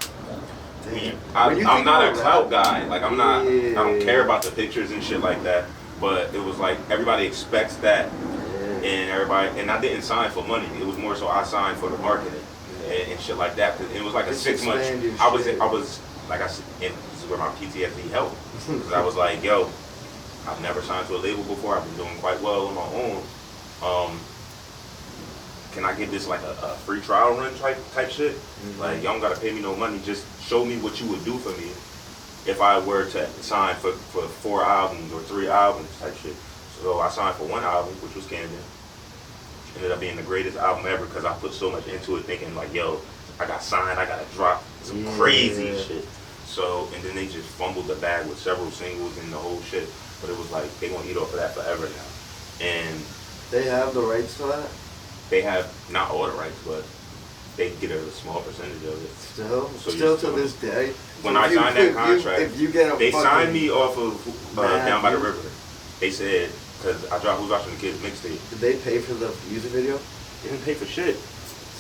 S3: Damn. When you
S2: I'm
S3: think
S2: not a
S3: about
S2: clout
S3: that-
S2: guy. Like I'm not. I don't
S3: Yeah.
S2: care about the pictures and shit like that. But it was like everybody expects that,
S3: Yeah.
S2: and everybody. And I didn't sign for money. It was more so I signed for the marketing and shit like that. 'Cause it was like a
S3: Just
S2: 6 month.
S3: expand your
S2: I was
S3: shit.
S2: like I said, and this is where my PTSD helped. Because I was like, yo, I've never signed to a label before. I've been doing quite well on my own. Can I get this like a free trial run type shit?
S3: Mm-hmm.
S2: Like, y'all don't gotta pay me no money. Just show me what you would do for me if I were to sign for 4 albums or 3 albums type shit. So I signed for 1 album, which was Camden. Ended up being the greatest album ever because I put so much into it, thinking like, yo, I got signed, I gotta drop some crazy shit. So, and then they just fumbled the bag with several singles and the whole shit. But it was like, they gonna eat off of that forever now. And
S3: They have the rights to that?
S2: they have not all the rights, but they get a small percentage of it.
S3: Still?
S2: So
S3: Still
S2: you
S3: to this day?
S2: When
S3: So
S2: I
S3: if you-
S2: signed that
S3: if you-
S2: contract,
S3: if you get a
S2: they
S3: fucking
S2: signed me off of Down by the
S3: Matthew.
S2: River. They said, because I dropped Who's Watching the Kids mixtape.
S3: Did they pay for the music video?
S2: They didn't pay for shit.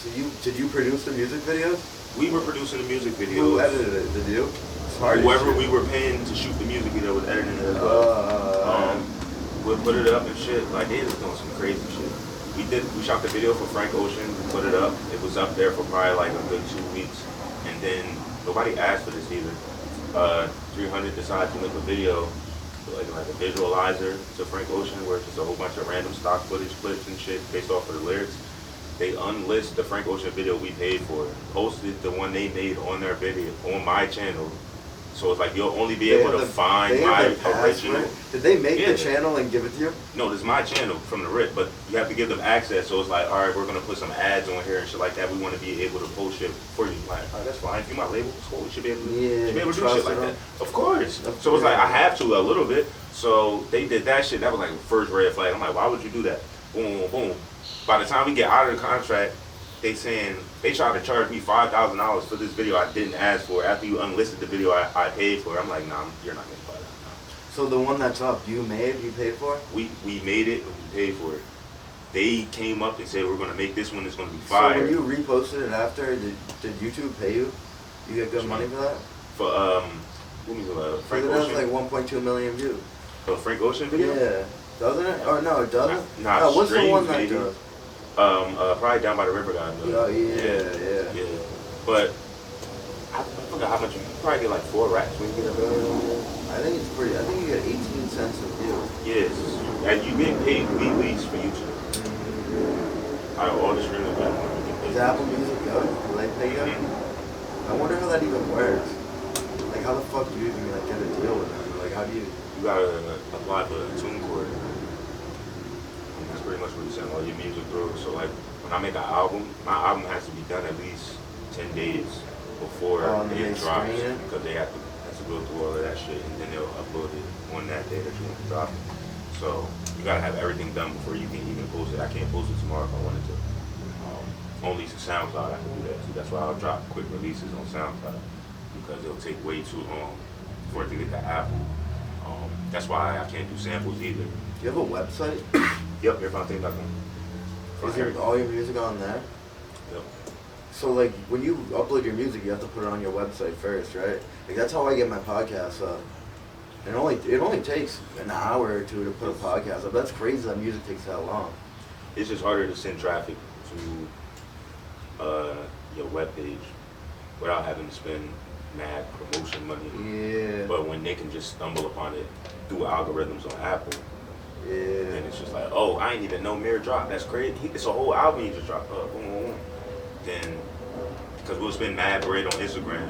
S3: So did you produce the music videos?
S2: We were producing the music videos.
S3: Who edited it? Did you? It's hard as
S2: Whoever
S3: shit.
S2: we were paying to shoot the music video was editing it as well. We'll put it up and shit. Like, they was doing some crazy shit. We shot the video for Frank Ocean. We put it up. It was up there for probably like a good 2 weeks. And then nobody asked for this either. 300 decided to make a video, like a visualizer to Frank Ocean, where it's just a whole bunch of random stock footage clips and shit based off of the lyrics. They unlist the Frank Ocean video we paid for, posted the one they made on their video on my channel. So it's like you'll only be
S3: They
S2: able
S3: have
S2: to
S3: the-
S2: find
S3: they have
S2: my
S3: the password?
S2: original.
S3: Did they make
S2: Yeah.
S3: the channel and give it to you?
S2: No, this is my channel from the rip, but you have to give them access. So it's like, all right, we're gonna put some ads on here and shit like that. We want to be able to post shit for you. Like, all right, that's fine. If you my label, cool. You should be able to,
S3: Yeah,
S2: you should be able to do
S3: trust
S2: shit like
S3: them.
S2: that. Of course.
S3: Of
S2: So it's like
S3: course.
S2: I have to a little bit. So they did that shit. That was like the first red flag. I'm like, why would you do that? Boom, boom, boom. By the time we get out of the contract, they saying they tried to charge me $5,000 for this video I didn't ask for. After you unlisted the video I paid for, I'm like, nah, you're not gonna buy that. Nah.
S3: So the one that's up, you paid for?
S2: We made it and we paid for it. They came up and said we're gonna make this one. It's gonna be fire.
S3: So when you reposted it after, did YouTube pay you? You get good money for that?
S2: For Frank
S3: It has
S2: Ocean.
S3: like 1.2 million views.
S2: For Frank Ocean video?
S3: Yeah. Doesn't it? Or no, it doesn't?
S2: Nah,
S3: no, what's the
S2: streams,
S3: one that
S2: maybe.
S3: does?
S2: Probably Down by the River guy.
S3: Oh, yeah.
S2: But I forgot how much you probably get like 4 racks when you get a video.
S3: I think it's pretty. I think you get 18 cents a view.
S2: Yes, and you get paid weeklies for YouTube. Out of all the streaming platforms, you get paid.
S3: Is Apple Music good? Do they pay you? I wonder how that even works. Like, how the fuck do you even like get a deal with them? Like, how do you?
S2: You gotta apply for a TuneCore. And that's pretty much what you send all your music through. So like, when I make an album, my album has to be done at least 10 days before it drops, because they have to go through all of that shit, and then they'll upload it on that day that you want to drop it. So you gotta have everything done before you can even post it. I can't post it tomorrow if I wanted to. Only to SoundCloud I can do that too. That's why I'll drop quick releases on SoundCloud, because it'll take way too long for it to get to Apple. That's why I can't do samples either.
S3: Do you have a website?
S2: Yep, MirFontane.com.
S3: Is your, all your music on there?
S2: Yep.
S3: So like when you upload your music, you have to put it on your website first, right? Like that's how I get my podcast up. And it only takes an hour or two to put a podcast up. That's crazy that music takes that long.
S2: It's just harder to send traffic to your webpage without having to spend mad promotion money.
S3: Yeah.
S2: But when they can just stumble upon it through algorithms on Apple,
S3: Yeah.
S2: and it's just like, oh, I ain't even know Mir dropped. That's crazy. It's a whole album he just dropped. Boom, boom, boom. Then, because we'll spend mad bread on Instagram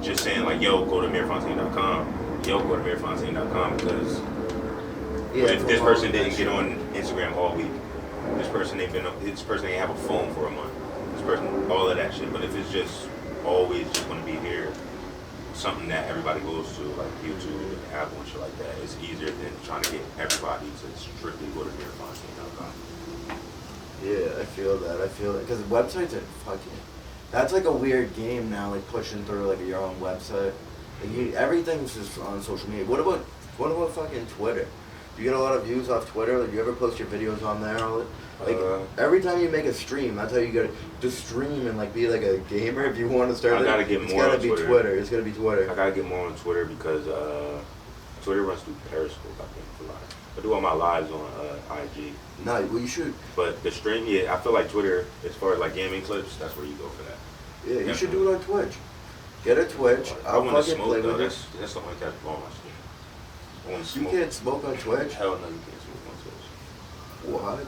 S2: just saying like, yo, go to MirFontane.com. Yo, go to MirFontane.com, because if this person didn't get on Instagram all week, this person ain't have a phone for a month. This person, all of that shit. But if it's just always just gonna be here, something that everybody goes to, like YouTube and Apple and shit like that, it's easier than trying to get everybody to strictly go to MirFontane.com.
S3: Yeah, I feel that. Because websites are fucking. That's like a weird game now, like pushing through like your own website. Like everything's just on social media. What about fucking Twitter? Do you get a lot of views off Twitter? Like, do you ever post your videos on there? Like every time you make a stream, that's how you get to stream and like be like a gamer. If you want to start,
S2: I gotta get
S3: it's
S2: more
S3: gotta
S2: on
S3: be
S2: Twitter.
S3: It's gotta be Twitter.
S2: I gotta get more on Twitter because Twitter runs through Periscope, I think, for live. I do all my lives on IG.
S3: No, well you should.
S2: But the stream, yeah, I feel like Twitter, as far as like gaming clips, that's where you go for that.
S3: Yeah, you should do it on Twitch. Get a Twitch.
S2: I want to
S3: fucking
S2: smoke
S3: play
S2: though.
S3: with it.
S2: That's the only type of ball I stream. I want to
S3: You
S2: smoke.
S3: can't smoke on Twitch.
S2: Hell no, you can't smoke on Twitch.
S3: What?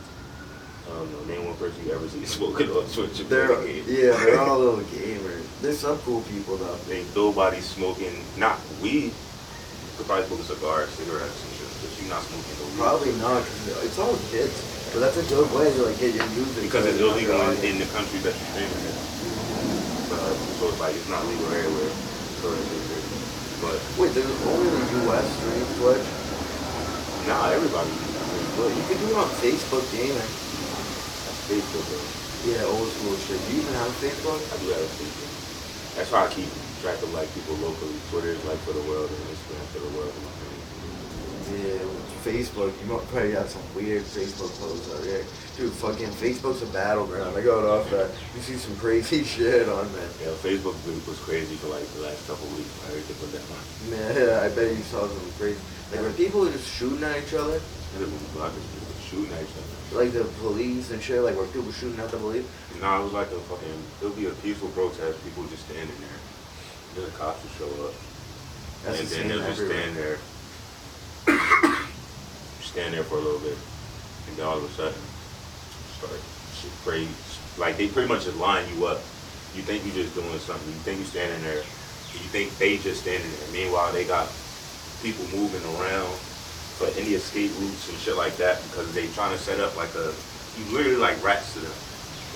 S2: I don't know. Name one person you ever see smoking on Twitch.
S3: They're all little gamers. There's some cool people though.
S2: Ain't nobody smoking, not weed. You could probably smoke a cigar, cigarettes and shit, but you're not smoking no weed.
S3: Probably not. 'Cause it's all kids. But that's a good way to like get your music.
S2: Because it's
S3: so
S2: illegal
S3: under-
S2: in the country that you're streaming in. So it's like, it's not legal everywhere. So it's illegal. But
S3: Wait, there's only the U.S. streams Twitch?
S2: nah, everybody.
S3: Well, you can do it on Facebook Gaming.
S2: That's Facebook, bro.
S3: Yeah, old school shit. Do you even have Facebook?
S2: I do have a Facebook. That's why I keep track of like people locally. Twitter is like for the world and Instagram for the world.
S3: Yeah, with Facebook, you might probably have some weird Facebook posts out there. Dude, fucking Facebook's a battleground. I got off that. You see some crazy shit on there.
S2: Yeah, Facebook was crazy for like the last couple of weeks. Everything went down.
S3: Yeah, I bet you saw some crazy. Like when people are just shooting at each other,
S2: And it was blockers, people shooting at each other.
S3: like the police and shit, like where people shooting at the police.
S2: Nah, it was like it would be a peaceful protest, people just standing there. Then the cops would show up.
S3: That's
S2: And
S3: the
S2: then
S3: same
S2: they'll just
S3: everywhere.
S2: stand there for a little bit. And then all of a sudden, start shit crazy. Like they pretty much just line you up. You think you're just doing something. You think you're standing there. You think they just standing there. Meanwhile, they got people moving around for any escape routes and shit like that because they trying to set up like you literally like rats to them.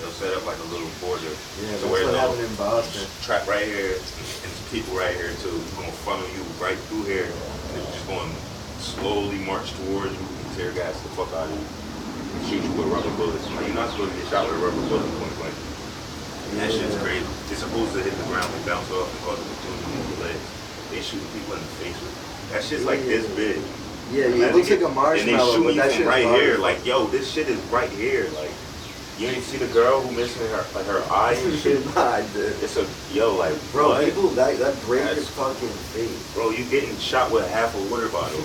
S2: They'll set up like a little border.
S3: Yeah,
S2: to
S3: that's
S2: where
S3: what
S2: they'll
S3: happened in Boston.
S2: trap right here and there's people right here too. Gonna funnel you right through here. And they're just going to slowly march towards you and tear gas the fuck out of you. And shoot you with rubber bullets. Like, you're not supposed to get shot with a rubber bullet point blank. That shit's crazy. It's supposed to hit the ground and bounce off and cause a platoon in the legs. They shooting people in the face with it. That shit's like this big.
S3: Yeah, it looks like a marshmallow.
S2: And they shoot
S3: but
S2: you
S3: that
S2: from
S3: shit's
S2: right
S3: hard.
S2: here. Like, yo, this shit is right here. Like, you ain't see the girl who missing her eye and shit?
S3: Nah, I did.
S2: It's a, yo, like,
S3: Bro,
S2: what?
S3: people, that break your fucking face.
S2: Bro, you getting shot with half a water bottle.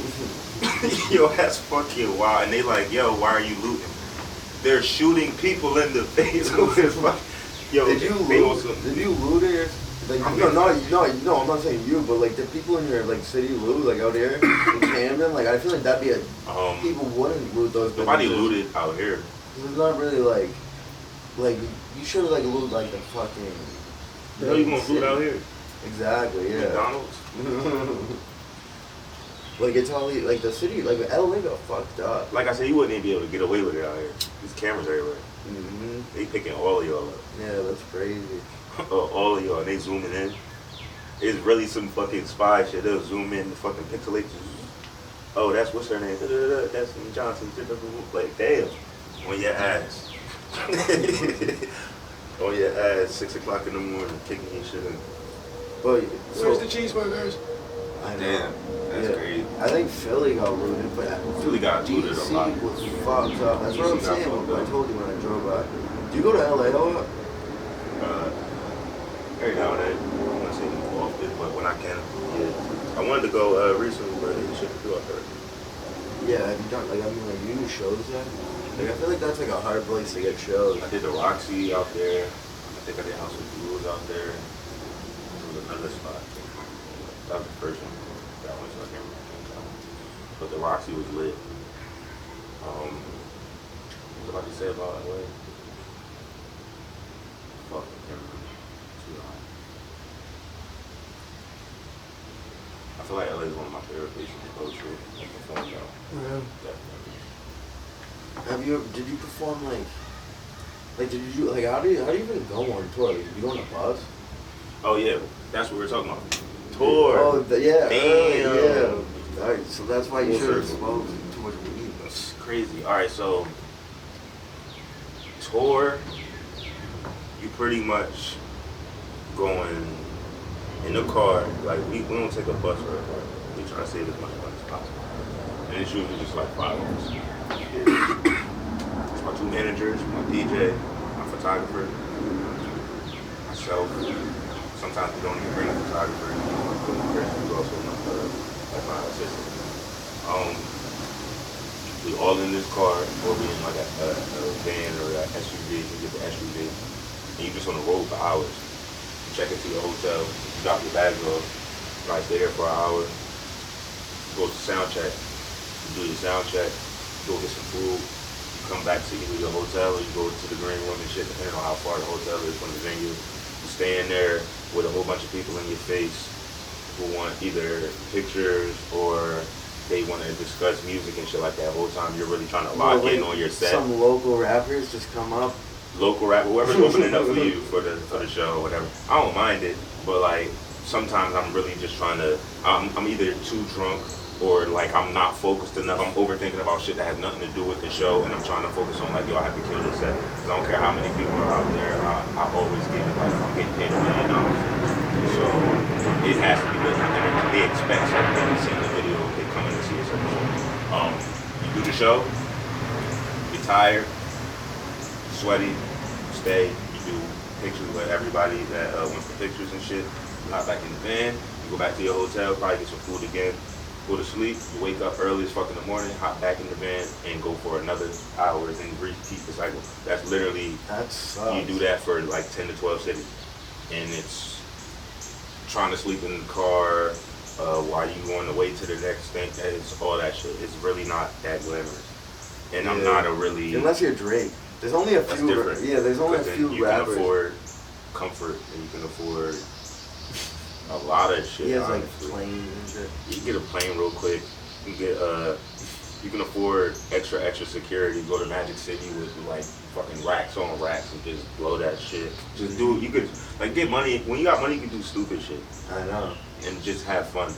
S2: Yo, that's fucking wild. And they like, yo, why are you looting? They're shooting people in the face. Yo,
S3: Did you loot it? Like, no, I'm not saying you, but like the people in your like city loot, like out here in Camden, like I feel like that'd be a people wouldn't loot those.
S2: Nobody looted out here.
S3: It's not really like you should have like looted like the fucking.
S2: You know you gonna loot out here?
S3: Exactly, yeah.
S2: McDonald's.
S3: Like it's all like the city, like LA got fucked up.
S2: Like I said, you wouldn't even be able to get away with it out here. There's cameras everywhere.
S3: Mm-hmm.
S2: They picking all of y'all up.
S3: Yeah, that's crazy.
S2: All of y'all, and they zooming in. It's really some fucking spy shit. They'll zoom in, fucking pixelate. Oh, that's what's her name? That's Johnson. Like, damn. On your ass. On your ass, 6 o'clock in the morning, kicking your shit in.
S3: But
S4: Where's the cheeseburgers?
S3: I know.
S2: Damn, that's crazy.
S3: I think Philly got looted, but
S2: Philly got looted a lot.
S3: DC was fucked up. That's what I'm
S2: DC got
S3: saying.
S2: fucked
S3: I
S2: up.
S3: told you when I drove by. Do you go to LA a lot?
S2: Every now and then. I'm not saying often, but when I can, yeah. I wanted to go recently, but it shouldn't do up there.
S3: Yeah, have you done like you do shows there? Like I feel like that's like a hard place to get shows.
S2: I did the Roxy out there. I think I did House of Blues out there. There was another spot. That was the first one. That one, so I can't remember. But the Roxy was lit. What was I about to say about LA? Fuck, I can't remember. Too high. I feel like LA is one of my favorite places to go to and perform though.
S4: Yeah.
S2: Definitely.
S3: Did you perform like did you like how do you even go on tour? Like, you go on a bus?
S2: Oh yeah, that's what we're talking about. Tour.
S3: Oh yeah.
S2: Damn.
S3: Yeah. Alright, so that's why you
S2: Full
S3: should have
S2: circle.
S3: smoked too much weed.
S2: That's crazy. Alright, so tour, you pretty much going in the car, like we don't take a bus or a car. We try to save as much money as possible. And it's usually just like 5 of us. It's my 2 managers, my DJ, my photographer, myself. Sometimes we don't even bring a photographer. Who's also my assistant. We all in this car, or we in like a van or an SUV. You get the SUV, and you just on the road for hours. You check into your hotel, you drop your bags off, you probably stay there for an hour. You go to sound check, you do your sound check, you go get some food, you come back to either your hotel or you go to the green room and shit, depending on how far the hotel is from the venue. You stay in there with a whole bunch of people in your face who want either pictures or they want to discuss music and shit like that. The whole time you're really trying to lock in on your set.
S3: Some local rappers just come up.
S2: Local rapper, whoever's opening up for you for the show or whatever. I don't mind it, but like sometimes I'm really just trying to. I'm either too drunk or like I'm not focused enough. I'm overthinking about shit that has nothing to do with the show, and I'm trying to focus on like, yo, I have to kill this set. Cause I don't care how many people are out there. I always get it. Like I'm getting paid $1 million, so it has to be good. And they expect something. They see the video, they come in and see a certain show. You do the show, you're tired, sweaty, stay. You do pictures with everybody that wants the pictures and shit. You hop back in the van. You go back to your hotel, probably get some food again. Go to sleep, you wake up early as fuck in the morning, hop back in the van, and go for another hours and repeat the cycle. That's literally, you do that for like 10 to 12 cities. And it's trying to sleep in the car while you on the way to the next thing. It's all that shit. It's really not that glamorous. And I'm not a really...
S3: Unless you're Drake. There's only a few...
S2: different.
S3: Yeah, there's only a few
S2: you
S3: rappers.
S2: You can afford comfort, and you can afford a lot of shit.
S3: He has like
S2: honestly.
S3: planes and shit.
S2: You can get a plane real quick. You can get you can afford extra security. Go to Magic City with like fucking racks on racks and just blow that shit. Just do. You could like get money. When you got money, you can do stupid shit
S3: I know.
S2: and just have fun.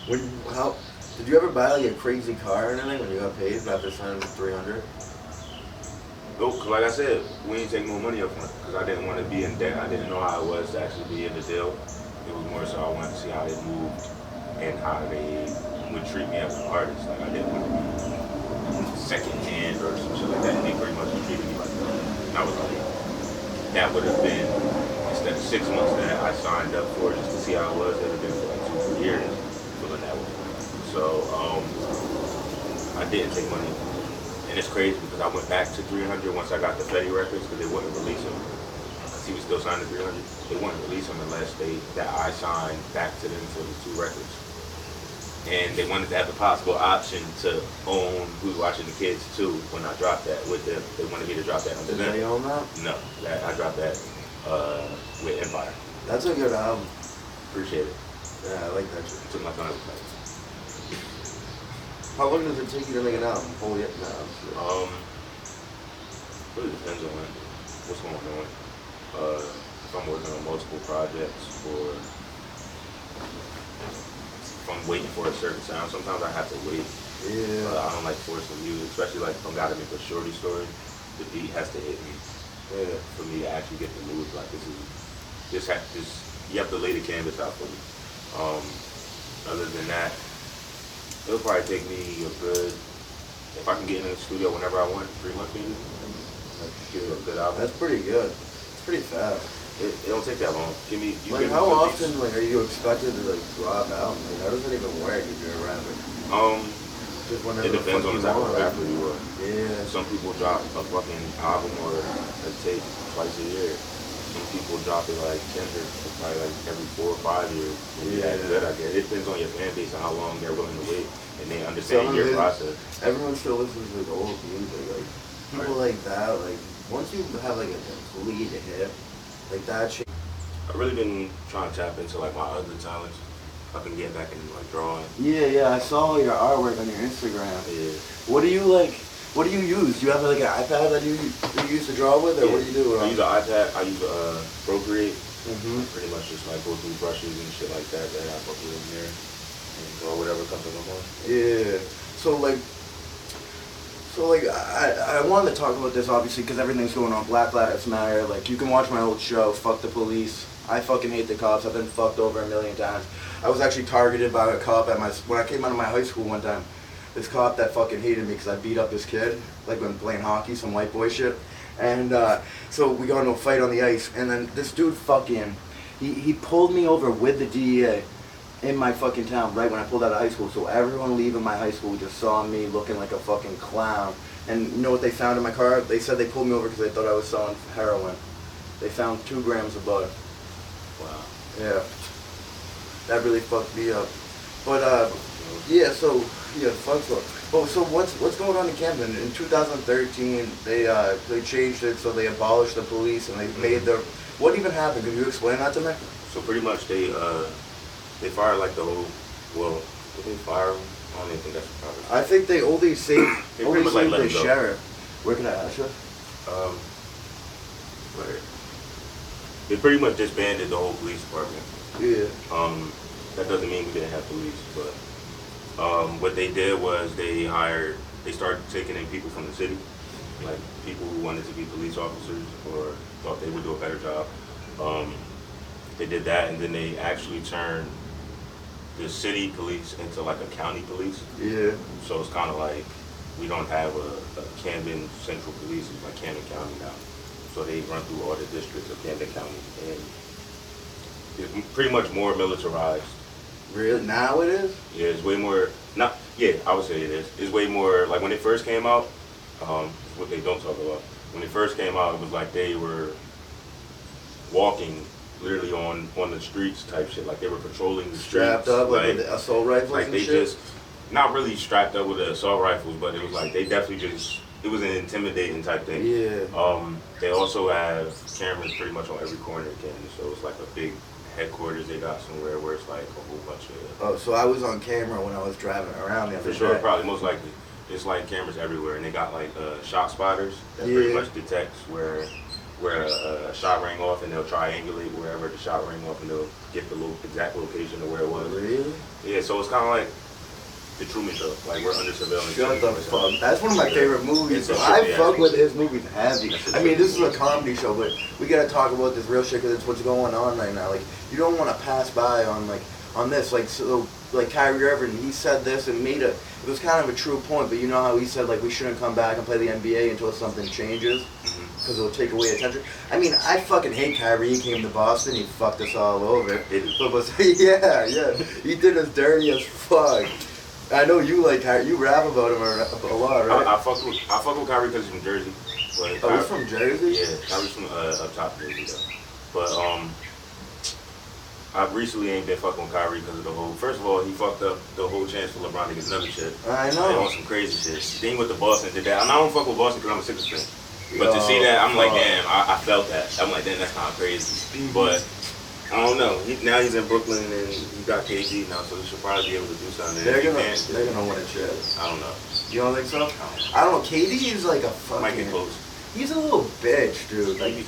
S3: Did you ever buy like a crazy car or anything when you got paid after signing 300?
S2: No, cause like I said, we ain't take no money up front because I didn't want to be in debt. I didn't know how it was to actually be in the deal. It was more so I wanted to see how they moved and how they would treat me as an artist. Like I didn't want to be second hand or some shit like that. And they pretty much treated me like that. And I was like, that would have been instead of 6 months that I signed up for just to see how it was. It would have been for like 2 years feeling that way. So I didn't take money. And it's crazy because I went back to 300 once I got the Fetty records because they wouldn't release him. Because he was still signed to 300. They wouldn't release him unless that I signed back to them for the 2 records. And they wanted to have the possible option to own Who's Watching the Kids too when I dropped that with them. They wanted me to drop that under them.
S3: Did they own that?
S2: No, I dropped that with Empire.
S3: That's a good album.
S2: Appreciate it.
S3: Yeah, I like that shit.
S2: Took my time.
S3: How long does it take you to make an album? Oh yeah, no. Sure.
S2: Really depends on what's going on. If I'm working on multiple projects or if I'm waiting for a certain sound, sometimes I have to wait.
S3: Yeah.
S2: I don't like forcing music, especially like if I'm gotta make a shorty story. The beat has to hit me.
S3: Yeah.
S2: For me to actually get the mood, like you have to lay the canvas out for me. Other than that, it'll probably take me a good, if I can get in the studio whenever I want, 3 months maybe, like get a good album.
S3: That's pretty good. It's pretty fast.
S2: It don't take that long.
S3: Like how often like are you expected to like drop albums? Like how does it even work if you're a rapper? Just whenever
S2: It depends on the type of rapper you are.
S3: Yeah.
S2: Some people drop a fucking album or a tape twice a year. Some people drop it like Kendrick, probably like every 4 or 5 years.
S3: Yeah.
S2: That's good, I guess. It depends on your fan base and how long they're willing to wait and they understand your process.
S3: Everyone still listens to like old music. Like people like that, like once you have like a complete hit, like that shit.
S2: I've really been trying to tap into like my other talents. I've been getting back into like drawing.
S3: Yeah, I saw your artwork on your Instagram.
S2: Yeah.
S3: What do you like? What do you use? Do you have like an iPad that you use to draw with, or what do you do?
S2: I use an iPad. I use Procreate.
S3: Mm-hmm.
S2: Pretty much just like go through brushes and shit like that that I put in there and draw whatever comes in my mind.
S3: Yeah. So like I wanted to talk about this obviously because everything's going on. Black Lives Matter. Like you can watch my old show, Fuck the Police. I fucking hate the cops. I've been fucked over a million times. I was actually targeted by a cop when I came out of my high school one time. This cop that fucking hated me because I beat up this kid, like when playing hockey, some white boy shit. And so we got into a fight on the ice, and then this dude fucking, he pulled me over with the DEA in my fucking town right when I pulled out of high school. So everyone leaving my high school just saw me looking like a fucking clown. And you know what they found in my car? They said they pulled me over because they thought I was selling heroin. They found 2 grams of bud.
S2: Wow.
S3: Yeah. That really fucked me up. But yeah, so yeah, fuck so. But so what's going on in Camden? In 2013, they changed it so they abolished the police and they made their. What even happened? Can you explain that to me?
S2: So pretty much they fired like the whole. Well, did they fire him? I don't even think that's the proper.
S3: I think they only saved
S2: They pretty much like let
S3: the
S2: him go.
S3: sheriff. Where can I ask you?
S2: Where? They pretty much disbanded the whole police department.
S3: Yeah.
S2: That doesn't mean we didn't have police, but what they did was they started taking in people from the city, like people who wanted to be police officers or thought they would do a better job. They did that, and then they actually turned the city police into like a county police.
S3: Yeah.
S2: So it's kind of like we don't have a Camden Central Police, it's like Camden County now. So they run through all the districts of Camden County, and it's pretty much more militarized.
S3: Really? Now it is?
S2: Yeah, it's way more, I would say it is. It's way more, like when it first came out, what they don't talk about. When it first came out, it was like they were walking literally on the streets type shit. Like they were patrolling the streets.
S3: Strapped up like with the assault rifles
S2: like
S3: and
S2: they
S3: shit?
S2: just, not really strapped up with the assault rifles, but it was like they definitely just, it was an intimidating type thing.
S3: Yeah.
S2: They also have cameras pretty much on every corner of Camden, so it's like a big headquarters they got somewhere where it's like a whole bunch of.
S3: Oh, so I was on camera when I was driving around the other
S2: For
S3: day.
S2: sure, probably most likely. It's like cameras everywhere, and they got like shot spotters that pretty much detects where a shot rang off, and they'll triangulate wherever the shot rang off, and they'll get the exact location of where it was.
S3: Really?
S2: Yeah, so it's kind of like The Truman Show. Like we're under surveillance.
S3: Shut the fuck. That's one of my favorite movies.
S2: It's
S3: I fuck with his movies heavy. I mean, this is a comedy show, but we gotta talk about this real shit because it's what's going on right now. Like, you don't want to pass by on this. Like, so, like Kyrie Irving, he said this and made it was kind of a true point. But you know how he said like we shouldn't come back and play the NBA until something changes because it'll take away attention. I mean, I fucking hate Kyrie. He came to Boston, he fucked us all over. But yeah, he did us dirty as fuck. I know you like Kyrie. You rap about him a lot, right?
S2: I fuck with Kyrie because he's from Jersey. But
S3: he's from Jersey?
S2: Yeah, Kyrie's from up top Jersey though. But I recently ain't been fucking with Kyrie because of the whole. First of all, he fucked up the whole chance for LeBron to get another chip.
S3: I know.
S2: Like, on some crazy shit. Then with the Boston did that. And I don't fuck with Boston because I'm a Sixers fan. But to see that, I'm like, damn, I felt that. I'm like, damn, that's kind of crazy. But I don't know. Now he's in Brooklyn and he got KG now, so he should probably be able to do something.
S3: They're gonna win a chip.
S2: I don't know.
S3: You don't think so? I don't know. KD is like a fucking.
S2: Might get close.
S3: He's a little bitch, dude. Like,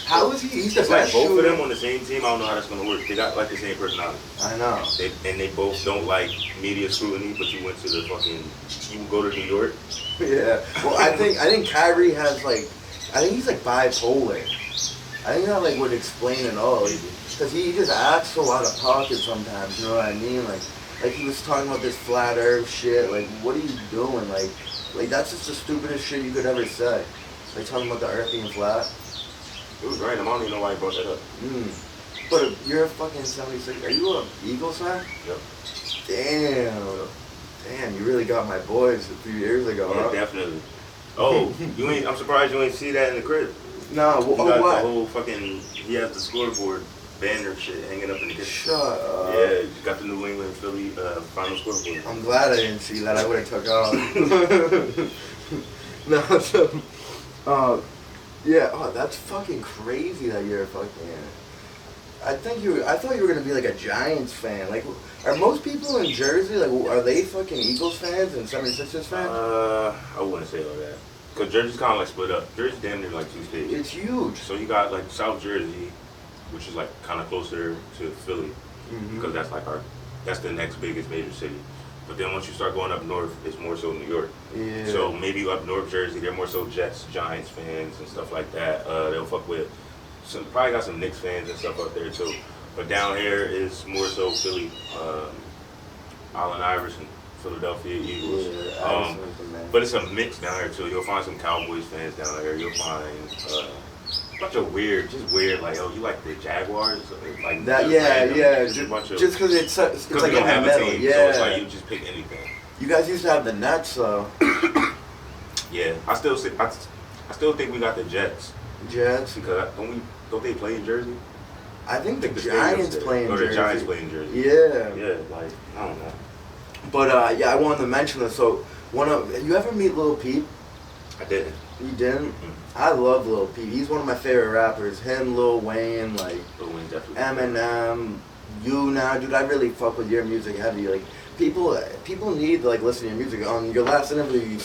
S3: how is he? He's the
S2: it's
S3: best
S2: like both
S3: shooter.
S2: of them on the same team. I don't know how that's gonna work. They got like the same personality.
S3: I know.
S2: They both don't like media scrutiny, but you went to the fucking. You go to New York.
S3: Yeah. Well, I think Kyrie has like. I think he's like bipolar. I think that like would explain it all. Because he just acts so out of pocket sometimes. You know what I mean? Like he was talking about this flat Earth shit. Like, what are you doing? Like that's just the stupidest shit you could ever say. Like talking about the Earth being flat.
S2: It was random. I don't even know why he brought that up.
S3: But you're a fucking 76. Are you a Eagles fan?
S2: Yep.
S3: Damn, you really got my boys a few years ago,
S2: Yeah,
S3: huh?
S2: definitely. Oh, you ain't. I'm surprised you ain't see that in the crib.
S3: No,
S2: He got
S3: what?
S2: the whole fucking. He has the scoreboard banner shit hanging up in the kitchen.
S3: Shut up.
S2: Yeah, he got the New England Philly final scoreboard.
S3: I'm glad I didn't see that. I would have took off. No, so, yeah. Oh, that's fucking crazy that you're a fucking. I thought you were gonna be like a Giants fan. Like, are most people in Jersey like, are they fucking Eagles fans and 76ers fans?
S2: I wouldn't say all that. Cause Jersey's kind of like split up. Jersey's damn near like two states.
S3: It's huge.
S2: So you got like South Jersey, which is like kind of closer to Philly, because that's the next biggest major city. But then once you start going up north, it's more so New York.
S3: Yeah.
S2: So maybe up North Jersey, they're more so Jets, Giants fans and stuff like that. They'll fuck with probably got some Knicks fans and stuff up there too. But down here is more so Philly, Allen Iverson, Philadelphia Eagles.
S3: Yeah,
S2: but it's a mix down here too. You'll find some Cowboys fans down there. You'll find a bunch of weird, like, oh, you like the Jaguars? Like
S3: that, just because it's like
S2: we
S3: in
S2: don't
S3: the
S2: have
S3: middle.
S2: a team,
S3: Yeah.
S2: so it's like you just pick anything.
S3: You guys used to have the Nets, though.
S2: Yeah, I still think we got the Jets.
S3: Jets.
S2: Because don't they play in Jersey?
S3: I think the Giants play in Jersey.
S2: The Giants play in Jersey.
S3: Yeah.
S2: Yeah, like, I don't know.
S3: But yeah, I wanted to mention this. So you ever meet Lil Peep?
S2: I didn't.
S3: You didn't? I love Lil Peep. He's one of my favorite rappers. Him, Lil Wayne, like
S2: Lil Wayne definitely.
S3: Eminem, you now, dude. I really fuck with your music heavy. Like people need to like listen to your music. On your last interview, you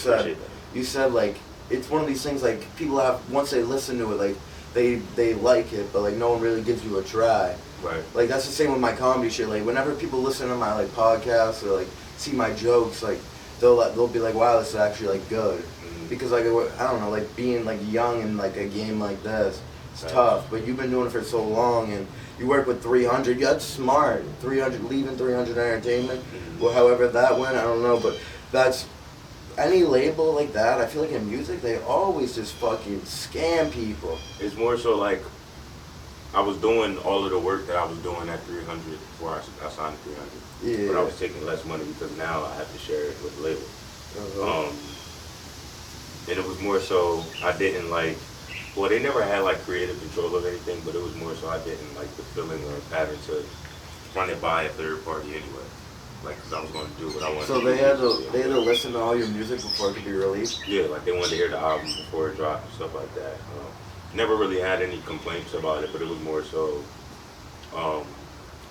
S3: said like it's one of these things like people have once they listen to it like they like it, but like no one really gives you a try.
S2: Right.
S3: Like that's the same with my comedy shit. Like whenever people listen to my like podcasts or like see my jokes, like they'll be like, wow, this is actually like good. Because like I don't know, like being like young in like a game like this, it's tough. But you've been doing it for so long, and you work with 300. That's smart. 300 leaving 300 Entertainment. Well, however that went, I don't know. But that's any label like that. I feel like in music they always just fucking scam people.
S2: It's more so like I was doing all of the work that I was doing at 300 before I signed 300.
S3: Yeah.
S2: But I was taking less money because now I have to share it with the label. And it was more so I didn't like, well, they never had like creative control of anything, but it was more so I didn't like the feeling or pattern to run it by a third party anyway. Like, because I was going to do what I wanted
S3: So
S2: to do.
S3: they had to listen to all your music before it could be released?
S2: Yeah, like they wanted to hear the album before it dropped and stuff like that. Never really had any complaints about it, but it was more so, all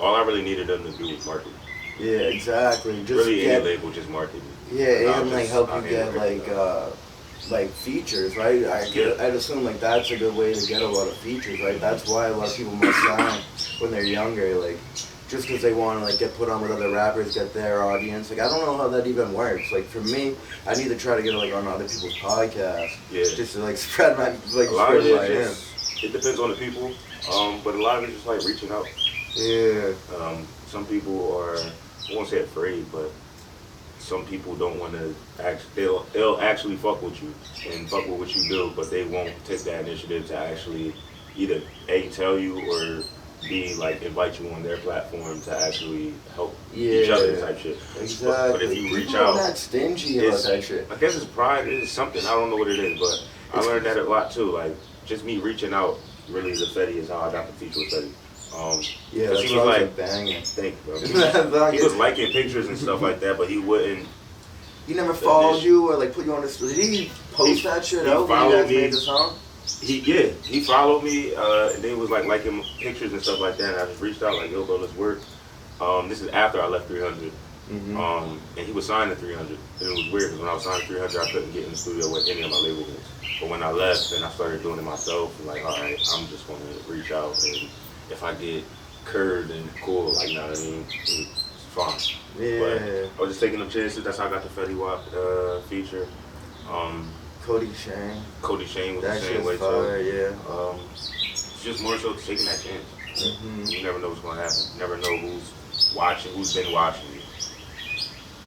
S2: I really needed them to do was market.
S3: Yeah, exactly. Just
S2: really any label, just market me.
S3: Yeah, and like help you get like features, right? I'd assume like that's a good way to get a lot of features, right? That's why a lot of people must sign when they're younger. Like just because they want to like get put on with other rappers, get their audience. Like I don't know how that even works. Like for me, I need to try to get like on other people's podcasts, just to like spread my like
S2: a lot of
S3: spread
S2: it
S3: my
S2: just, it depends on the people, but a lot of it just like reaching out.
S3: Yeah.
S2: Some people are, I won't say afraid, but some people don't want to they'll actually fuck with you and fuck with what you do, but they won't take that initiative to actually either A, tell you, or B, like invite you on their platform to actually help each other type shit.
S3: Exactly.
S2: But if you reach
S3: People are
S2: out,
S3: not stingy about that shit.
S2: I guess it's pride. It's something. I don't know what it is, but I learned that a lot too. Like just me reaching out. Really, the Fetty is how I got the feature with Fetty.
S3: Yeah,
S2: that's
S3: he
S2: was like
S3: banging.
S2: Thank you, bro. He was liking pictures and stuff like that, but he wouldn't.
S3: He never followed you or like put you on the. Did he post that shit out when you guys made the song?
S2: He followed me, and then was like liking pictures and stuff like that. And I just reached out like, yo, bro, let's work. This is after I left 300. And he was signed to 300. And it was weird because when I was signed to 300, I couldn't get in the studio with any of my label mates. But when I left and I started doing it myself, I'm like, all right, I'm just going to reach out. And if I get curved, then cool, like, you know what I mean? It's fine.
S3: Yeah.
S2: But I was just taking them chances. That's how I got the Fetty Wap feature.
S3: Cody Shane.
S2: Cody Shane was
S3: That
S2: the same way
S3: fire,
S2: too.
S3: yeah.
S2: It's just more so taking that chance. You never know what's going to happen. You never know who's watching, who's been watching you.